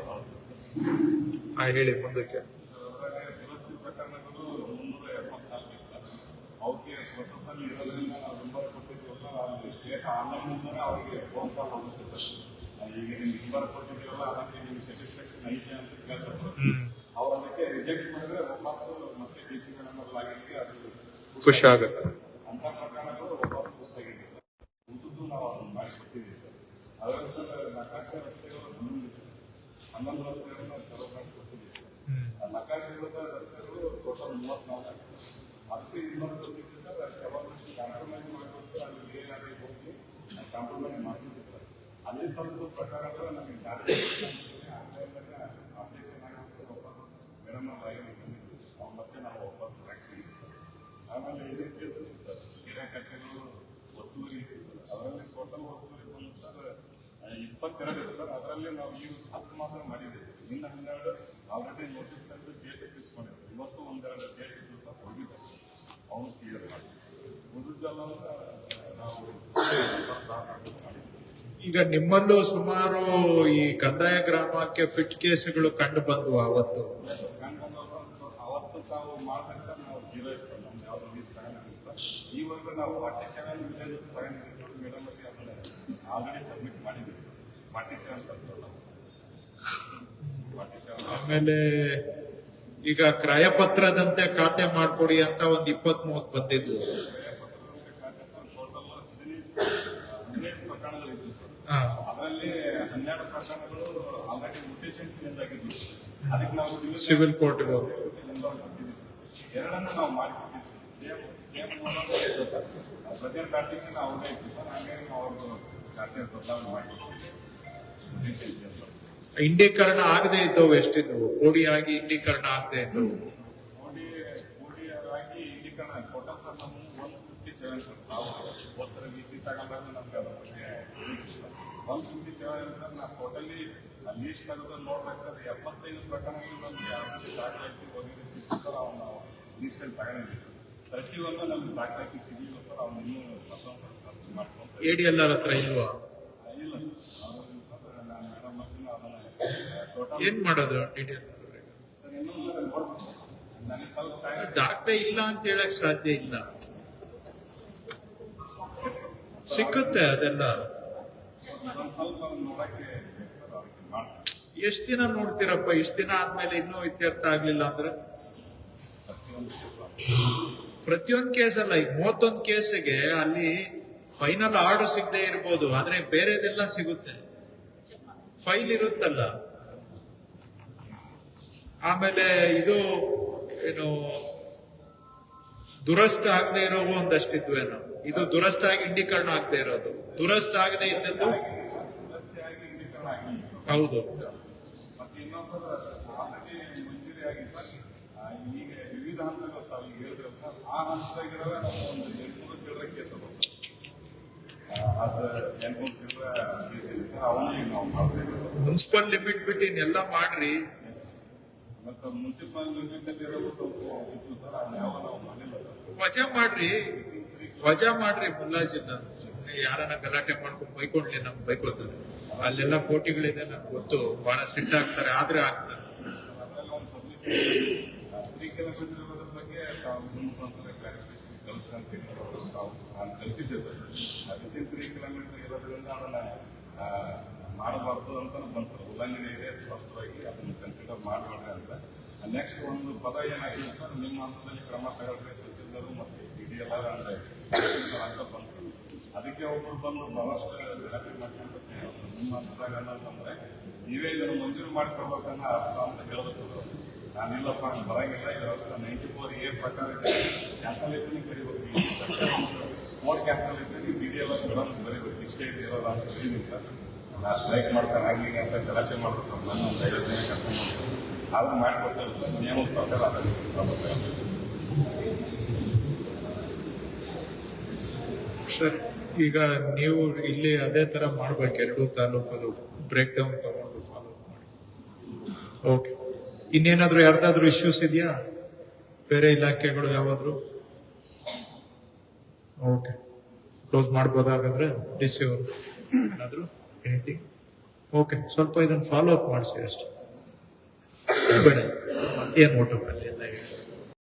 ಹೇಳಿ ಮುಂದಕ್ಕೆ. ಅದ್ರಾಗ ದುರಸ್ತಿ ಪ್ರಕರಣಗಳು 374 ಸರ್. ಅವಕ್ಕೆ ಪ್ರೊಸೆಸಲ್ಲಿ ಇರೋದ್ರಿಂದ ನಾವು ನಂಬರ್ ಕೊಟ್ಟಿದ್ದೀವಿ ಸರ್. ಅಲ್ಲಿ ಸ್ಟೇಟ್ ಆನ್ಲೈನ್ ಅವರಿಗೆ ಫೋನ್ ಕಾಲ್ ಆಗುತ್ತೆ ಸರ್. ಈಗ ನಿಮ್ಗೆ ನಂಬರ್ ಕೊಟ್ಟಿದ್ದೀವಲ್ಲ, ಅದಕ್ಕೆ ನಿಮ್ಗೆ ಸ್ಯಾಟಿಸ್ಫ್ಯಾಕ್ಷನ್ ಐತೆ ಅಂತ ಕೇಳ್ತಾರೆ. ಅವ್ರು ಅದಕ್ಕೆ ರಿಜೆಕ್ಟ್ ಮಾಡಿದ್ರೆ ವಾಪಸ್ ಮತ್ತೆ DC ನಂಬರ್ ಲಾಗಿನ್ಗೆ ಅದು ಖುಷಿ ಆಗುತ್ತೆ. ಅಂತ ಪ್ರಕರಣಗಳು ವಾಪಸ್ ಪುಸ್ ಆಗಿದೆ ಸರ್. ಉಳಿದು ನಾವು ಅದನ್ನು ಮಾಡಿಕೊಟ್ಟಿದ್ದೀವಿ ಸರ್. ಅದರಲ್ಲಿ ಸರ್ ನಕಾಶೆ ರಸ್ತೆಗಳು 11 ರಸ್ತೆಗಳನ್ನ ಚಲೋ ಮಾಡಿಕೊಟ್ಟಿದ್ದೀವಿ ಸರ್. ಆ ನಕಾಶೆಗಳ ರಸ್ತೆಗಳು ಟೋಟಲ್ 34 ಅದಕ್ಕೆ ಇನ್ನೊಂದು ಗೊತ್ತಿದೆ ಸರ್. ಯಾವಾಗಲೂ ಕಾಂಪ್ರಮೈಸ್ ಮಾಡಬೇಕು. ಅಲ್ಲಿ ಏನಾದರೂ ಹೋಗಿ ಕಾಂಪ್ರಮೈಸ್ ಮಾಡಿಸಿದ್ವಿ ಸರ್. ಅಲ್ಲಿ ಸ್ವಲ್ಪ ಪ್ರಕಾರ ಸರ್ ನಮಗೆ ಜಾಸ್ತಿ ಆನ್ಲೈನ್ದಾಗ ಅಪ್ಡೇಷನ್ ಆಗಿಬಿಟ್ಟು ವಾಪಸ್ ಮೇಡಮ್ ಆಗಿ ಬಂದಿದ್ವಿ ಸರ್. ಮತ್ತೆ ನಾವು ವಾಪಸ್ ಹಾಕ್ಸಿದ್ವಿ ಸರ್. ಆಮೇಲೆ ಇದೇ ಕೇಸ್ ಸರ್ ಗಿಡ ಕಟ್ಟೆಗಳು ಒತ್ತುವರಿ ಇದೆ ಸರ್. ಅದರಲ್ಲಿ ಟೋಟಲ್ ಒತ್ತುವರಿ ಬಂದು ಸರ್ 22 ಇದೆ ಸರ್. ಅದರಲ್ಲಿ ನಾವು ಈ 10 ಮಾತ್ರ ಮಾಡಿದ್ದೀವಿ ಸರ್. ಇನ್ನು 12 ಆಲ್ರೆಡಿ ನೋಟಿಸ್ ತಂದು ಡೇಟ್ ಇಟ್ಟಿಸ್ಕೊಂಡಿದ್ದೀವಿ. ಇವತ್ತು ಒಂದೆರಡು ಡೇಟ್ ಇದ್ದು ಸರ್ ಹೋಗಿದ್ದಾರೆ. ಅವನು ಕ್ಲಿಯರ್ ಮಾಡಿ ಉಳಿದೆಲ್ಲ ನಾವು ಈಗ ನಿಮ್ಮಲ್ಲೂ ಸುಮಾರು ಈ ಕಂದಾಯ ಗ್ರಾಮಕ್ಕೆ ಫಿಟ್ ಕೇಸ್ಗಳು ಕಂಡು ಬಂದ್ವು ಅವತ್ತು. ಅವತ್ತು ತಾವು ಮಾಡ್ಬೇಕು ಸರ್. ನಾವು 0 ಇತ್ತು ನಮ್ದು ಯಾವ್ದು ಲೀಸ್ಟ್ ತಗೊಂಡಿದ್ದೀವಿ ಸರ್. ಈವರೆಗೂ ನಾವು 47 ವಿಲೇಜಸ್ ತಗೊಂಡಿದ್ದೀವಿ ಸರ್. ಮೇಡಮ್ ಅದನ್ನ ಆಲ್ರೆಡಿ ಸಬ್ಮಿಟ್ ಮಾಡಿದ್ದೀವಿ ಸರ್. 47 sir total 47. ಆಮೇಲೆ ಈಗ ಕ್ರಯಪತ್ರದಂತೆ ಖಾತೆ ಮಾಡ್ಕೊಡಿ ಅಂತ ಒಂದು 20-30 ಬಂದಿದ್ವು. ಟೋಟಲ್ 15 ಪ್ರಕರಣಗಳು ಇದ್ವು ಸರ್. ಅದರಲ್ಲಿ 12 ಪ್ರಕರಣಗಳು ಆಲ್ರೆಡಿ ಮ್ಯೂಟೇಷನ್ ಚೇಂಜ್ ಆಗಿದ್ವು. ಅದಕ್ಕೆ ನಾವು ಸಿವಿಲ್ ಕೋರ್ಟ್ ಕೊಟ್ಟಿದ್ದೀವಿ ಸರ್. ಎರಡನ್ನು ನಾವು ಮಾಡಿಕೊಟ್ಟಿದ್ದೀವಿ. ಪ್ರೆಸೆಂಟ್ ಆರ್ಟಿಸ್ಟ್ ಅವ್ರದೇ ಇತ್ತು ಸರ್. ಹಾಗಾಗಿ ನಾವು ಅವ್ರದ್ದು ಖಾತೆ ಬದಲಾವಣೆ ಮಾಡಿಕೊಟ್ಟಿದ್ದೀವಿ. ಇಂಡೀಕರಣ ಆಗದೆ ಇದ್ದವು ಎಷ್ಟಿದ್ವು? ಕೋಡಿಯಾಗಿ ಇಂಡೀಕರಣ ಆಗದೆ ಇದ್ದವು ಕೋಡಿಯಾಗಿ ಇಂಡೀಕರಣ ಟೋಟಲ್ ಸರ್ ನಮ್ಮ 157 ಸರ್. ನಾವು ಹೋದ್ಸಲ BC ತಗೊಂಡಾಗ ನಮ್ಗೆ ಅದ್ರ ಬಗ್ಗೆ 157 ಸರ್. ನಾವು ಟೋಟಲಿ ಲೀಸ್ಟ್ ತೆಗೆದು ನೋಡ್ಬೇಕಾದ್ರೆ 75 ಪ್ರಕರಣಗಳು ನಮ್ಗೆ ದಾಖಲಾತಿ ಹೋಗಿದ್ದೀವಿ ಸರ್. ಅವ್ನು ಲೀಸ್ಟಲ್ಲಿ ತಗೊಂಡಿದ್ದೀವಿ ಸರ್. 31 ನಮ್ಗೆ ದಾಖಲಾತಿ ಸಿಗಲಿಲ್ಲ ಸರ್. ಅವ್ನು ಇನ್ನೂ ಮತ್ತೊಂದು ಸರ್ ಖರ್ಚು ಮಾಡ್ಕೊಂಡು ADLR ಹತ್ರ ಇಲ್ವಾ? ಇಲ್ಲ ಸರ್. ನಾನು ಮೇಡಮ್ ಬರ್ತೀನಿ ಅದನ್ನ ಟೋಟಲ್ ಏನ್ ಮಾಡೋದು? ಡೀಟೇಲ್ ಸರ್ ಇನ್ನೂ ನೋಡ್ತೀನಿ. ನನಗೆ ಸ್ವಲ್ಪ ದಾಖಲೆ ಇಲ್ಲ ಅಂತ ಹೇಳಕ್ ಸಾಧ್ಯ ಇಲ್ಲ. ಸಿಕ್ಕುತ್ತೆ ಅದೆಲ್ಲ. ಸ್ವಲ್ಪ ನೋಡಕ್ಕೆ ಸರ್ ಅದಕ್ಕೆ ಮಾಡ್ತೀನಿ. ಎಷ್ಟ್ ದಿನ ನೋಡ್ತೀರಪ್ಪ? ಇಷ್ಟ ದಿನ ಆದ್ಮೇಲೆ ಇನ್ನೂ ಇತ್ಯರ್ಥ ಆಗ್ಲಿಲ್ಲ ಅಂದ್ರೆ ಪ್ರತಿಯೊಂದು ಕೇಸ್ ಅಲ್ಲ. ಈಗ 31 ಕೇಸಿಗೆ ಅಲ್ಲಿ ಫೈನಲ್ ಆರ್ಡರ್ ಸಿಗದೆ ಇರ್ಬೋದು, ಆದ್ರೆ ಬೇರೆದೆಲ್ಲ ಸಿಗುತ್ತೆ. ಫೈಲ್ ಇರುತ್ತಲ್ಲ. ಆಮೇಲೆ ಇದು ಏನು ದುರಸ್ತ ಆಗದೆ ಇರೋವು ಒಂದಷ್ಟಿದ್ವೇನೋ. ಇದು ದುರಸ್ತ ಆಗಿ ಇಂಡೀಕರಣ ಆಗದೆ ಇರೋದು. ದುರಸ್ತ ಆಗದೆ ಇದ್ದದ್ದು ಹೌದು. ಮತ್ತೆ ಇನ್ನೊಂದು ಆಲ್ರೆಡಿ ಮಂಜೂರಿ ಆಗಿ ಸರ್. ಈಗ ವಿವಿಧ ಹಂತಗಳು ತಾವು ಈಗ ಹೇಳಿದ್ರೆ ಸರ್. ಆ ಹಂತದಾಗಿರೋ ಒಂದು 800 ಚಿಲ್ಲರೆ ಕೇಸ್ ಅದ ಸರ್. ಅದು 800 ಚಿಲ್ಲರೆ ಕೇಸ್ ಇದೆ ಸರ್. ಅವನಿಗೆ ನಾವು ಮಾಡ್ತೇವೆ ಸರ್. ಮುನ್ಸಿಪಲ್ ಲಿಮಿಟ್ ಬಿಟ್ಟು ಇನ್ನೆಲ್ಲ ಮಾಡ್ರಿ. ಮತ್ತೆ ಮುನ್ಸಿಪಲ್ ಇರೋದು ಸ್ವಲ್ಪ ಇತ್ತು ಸರ್, ಅದನ್ನ ಯಾವ ನಾವು ಮಾಡಿಲ್ಲ ಸರ್. ವಜಾ ಮಾಡ್ರಿ ಮುಲ್ಲಾಜಿನ. ಯಾರನ್ನ ಗಲಾಟೆ ಮಾಡ್ಕೊಂಡು ಬೈಕೊಂಡ್ಲಿ ನಮ್ಗೆ ಬೈಕೋತಾರೆ. ಅಲ್ಲೆಲ್ಲ ಕೋಟಿಗಳಿದೆ ನನ್ಗೆ ಗೊತ್ತು, ಬಹಳ ಸಿಟ್ಟ ಆಗ್ತಾರೆ, ಆದ್ರೆ ಆಗ್ತಾರೆ. ಅದೆಲ್ಲ ಒಂದು ಪಬ್ಲಿಕ್ 3 ಕಿಲೋಮೀಟರ್ ಇರೋದ್ರ ಬಗ್ಗೆ ತಾವು ನಿಮ್ಮ ಮುಖಾಂತರ ಕ್ಲಾರಿಫಿಕೇಶನ್ ಕಳಿಸ್ಕೊಂತ ನಾನು ಕಳಿಸಿದ್ದೆ ಸರ್. ಅದಕ್ಕೆ 3 ಕಿಲೋಮೀಟರ್ ಇರೋದ್ರಿಂದ ಅದನ್ನ ಮಾಡಬಾರ್ದು ಅಂತ ಬಂತು. ಉಲ್ಲಂಘನೆ ಇದೆ ಸ್ಪಷ್ಟವಾಗಿ, ಅದನ್ನು ಕನ್ಸಿಡರ್ ಮಾಡಬೇಡ್ರಿ ಅಂತ. ನೆಕ್ಸ್ಟ್ ಒಂದು ಪದ ಏನಾಗಿದೆ ಸರ್, ನಿಮ್ಮ ಹಂತದಲ್ಲಿ ಕ್ರಮ ತಗೊಳ್ರಿ ತಹಸೀಲ್ದಾರು ಮತ್ತೆ PDL ಅಂತ ಬಂತು. ಅದಕ್ಕೆ ಒಬ್ಬರು ಬಂದು ಬಹಳಷ್ಟು ಗಲಾಟೆ ಮಾಡ್ಕೊಂತ ನಿಮ್ಮ ಹಂತದಾಗ ಅನ್ನೋದಂದ್ರೆ ನೀವೇ ಇದನ್ನು ಮಂಜೂರು ಮಾಡಿಕೊಡ್ಬೇಕನ್ನ ಅರ್ಥ ಅಂತ ಹೇಳಬೇಕು. ನಾನಿಲ್ಲಪ್ಪ ನಾನು ಬರಂಗಿಲ್ಲ, ಇದರ ಅರ್ಥ 94A ಪ್ರಕಾರ ಕ್ಯಾನ್ಸಲೇಷನ್ ಕರಿಬೇಕು. ಮೋಡ್ ಕ್ಯಾನ್ಸಲೇಷನ್ PDL ಮೇಡಮ್ ಬರೀಬೇಕು, ಇಷ್ಟೇ ಇರೋದು ಅಂತ ಹೇಳಿದ್ದೀನಿ ಸರ್. ನಾ ಸ್ಟ್ರೈಕ್ ಮಾಡ್ತಾರೆ ಹಾಗೆ ಅಂತ ಗಲಾಟೆ ಮಾಡ್ಬೇಕು. ನಾನು ಒಂದು 50 ಜನ ಕರ್ಕೊಂಡು ಆದ್ರೂ ಮಾಡಿಕೊಡ್ತೇವೆ ಸರ್, ನಿಯಮದ ಪ್ರಕಾರ ಅದನ್ನು. ಸರ್, ಈಗ ನೀವು ಇಲ್ಲಿ ಅದೇ ತರ ಮಾಡ್ಬೇಕು, 2 ತಾಲೂಕದು ಬ್ರೇಕ್ ಡೌನ್ ತಗೊಂಡು ಫಾಲೋ ಮಾಡಿ. ಓಕೆ, ಇನ್ನೇನಾದ್ರೂ ಯಾರ್ದಾದ್ರೂ ಇಶ್ಯೂಸ್ ಇದೆಯಾ ಬೇರೆ ಇಲಾಖೆಗಳು ಯಾವಾದ್ರು? ಓಕೆ, ಕ್ಲೋಸ್ ಮಾಡ್ಬೋದಾಗಾದ್ರೆ DC ಅವರು ಏನಾದ್ರು ಎನಿಥಿಂಗ್? ಓಕೆ, ಸ್ವಲ್ಪ ಇದನ್ನ ಫಾಲೋ ಅಪ್ ಮಾಡಿಸಿ ಅಷ್ಟೇ, ಬೇಡ ಮತ್ತೇನು ಊಟ ಮಾಡಿ.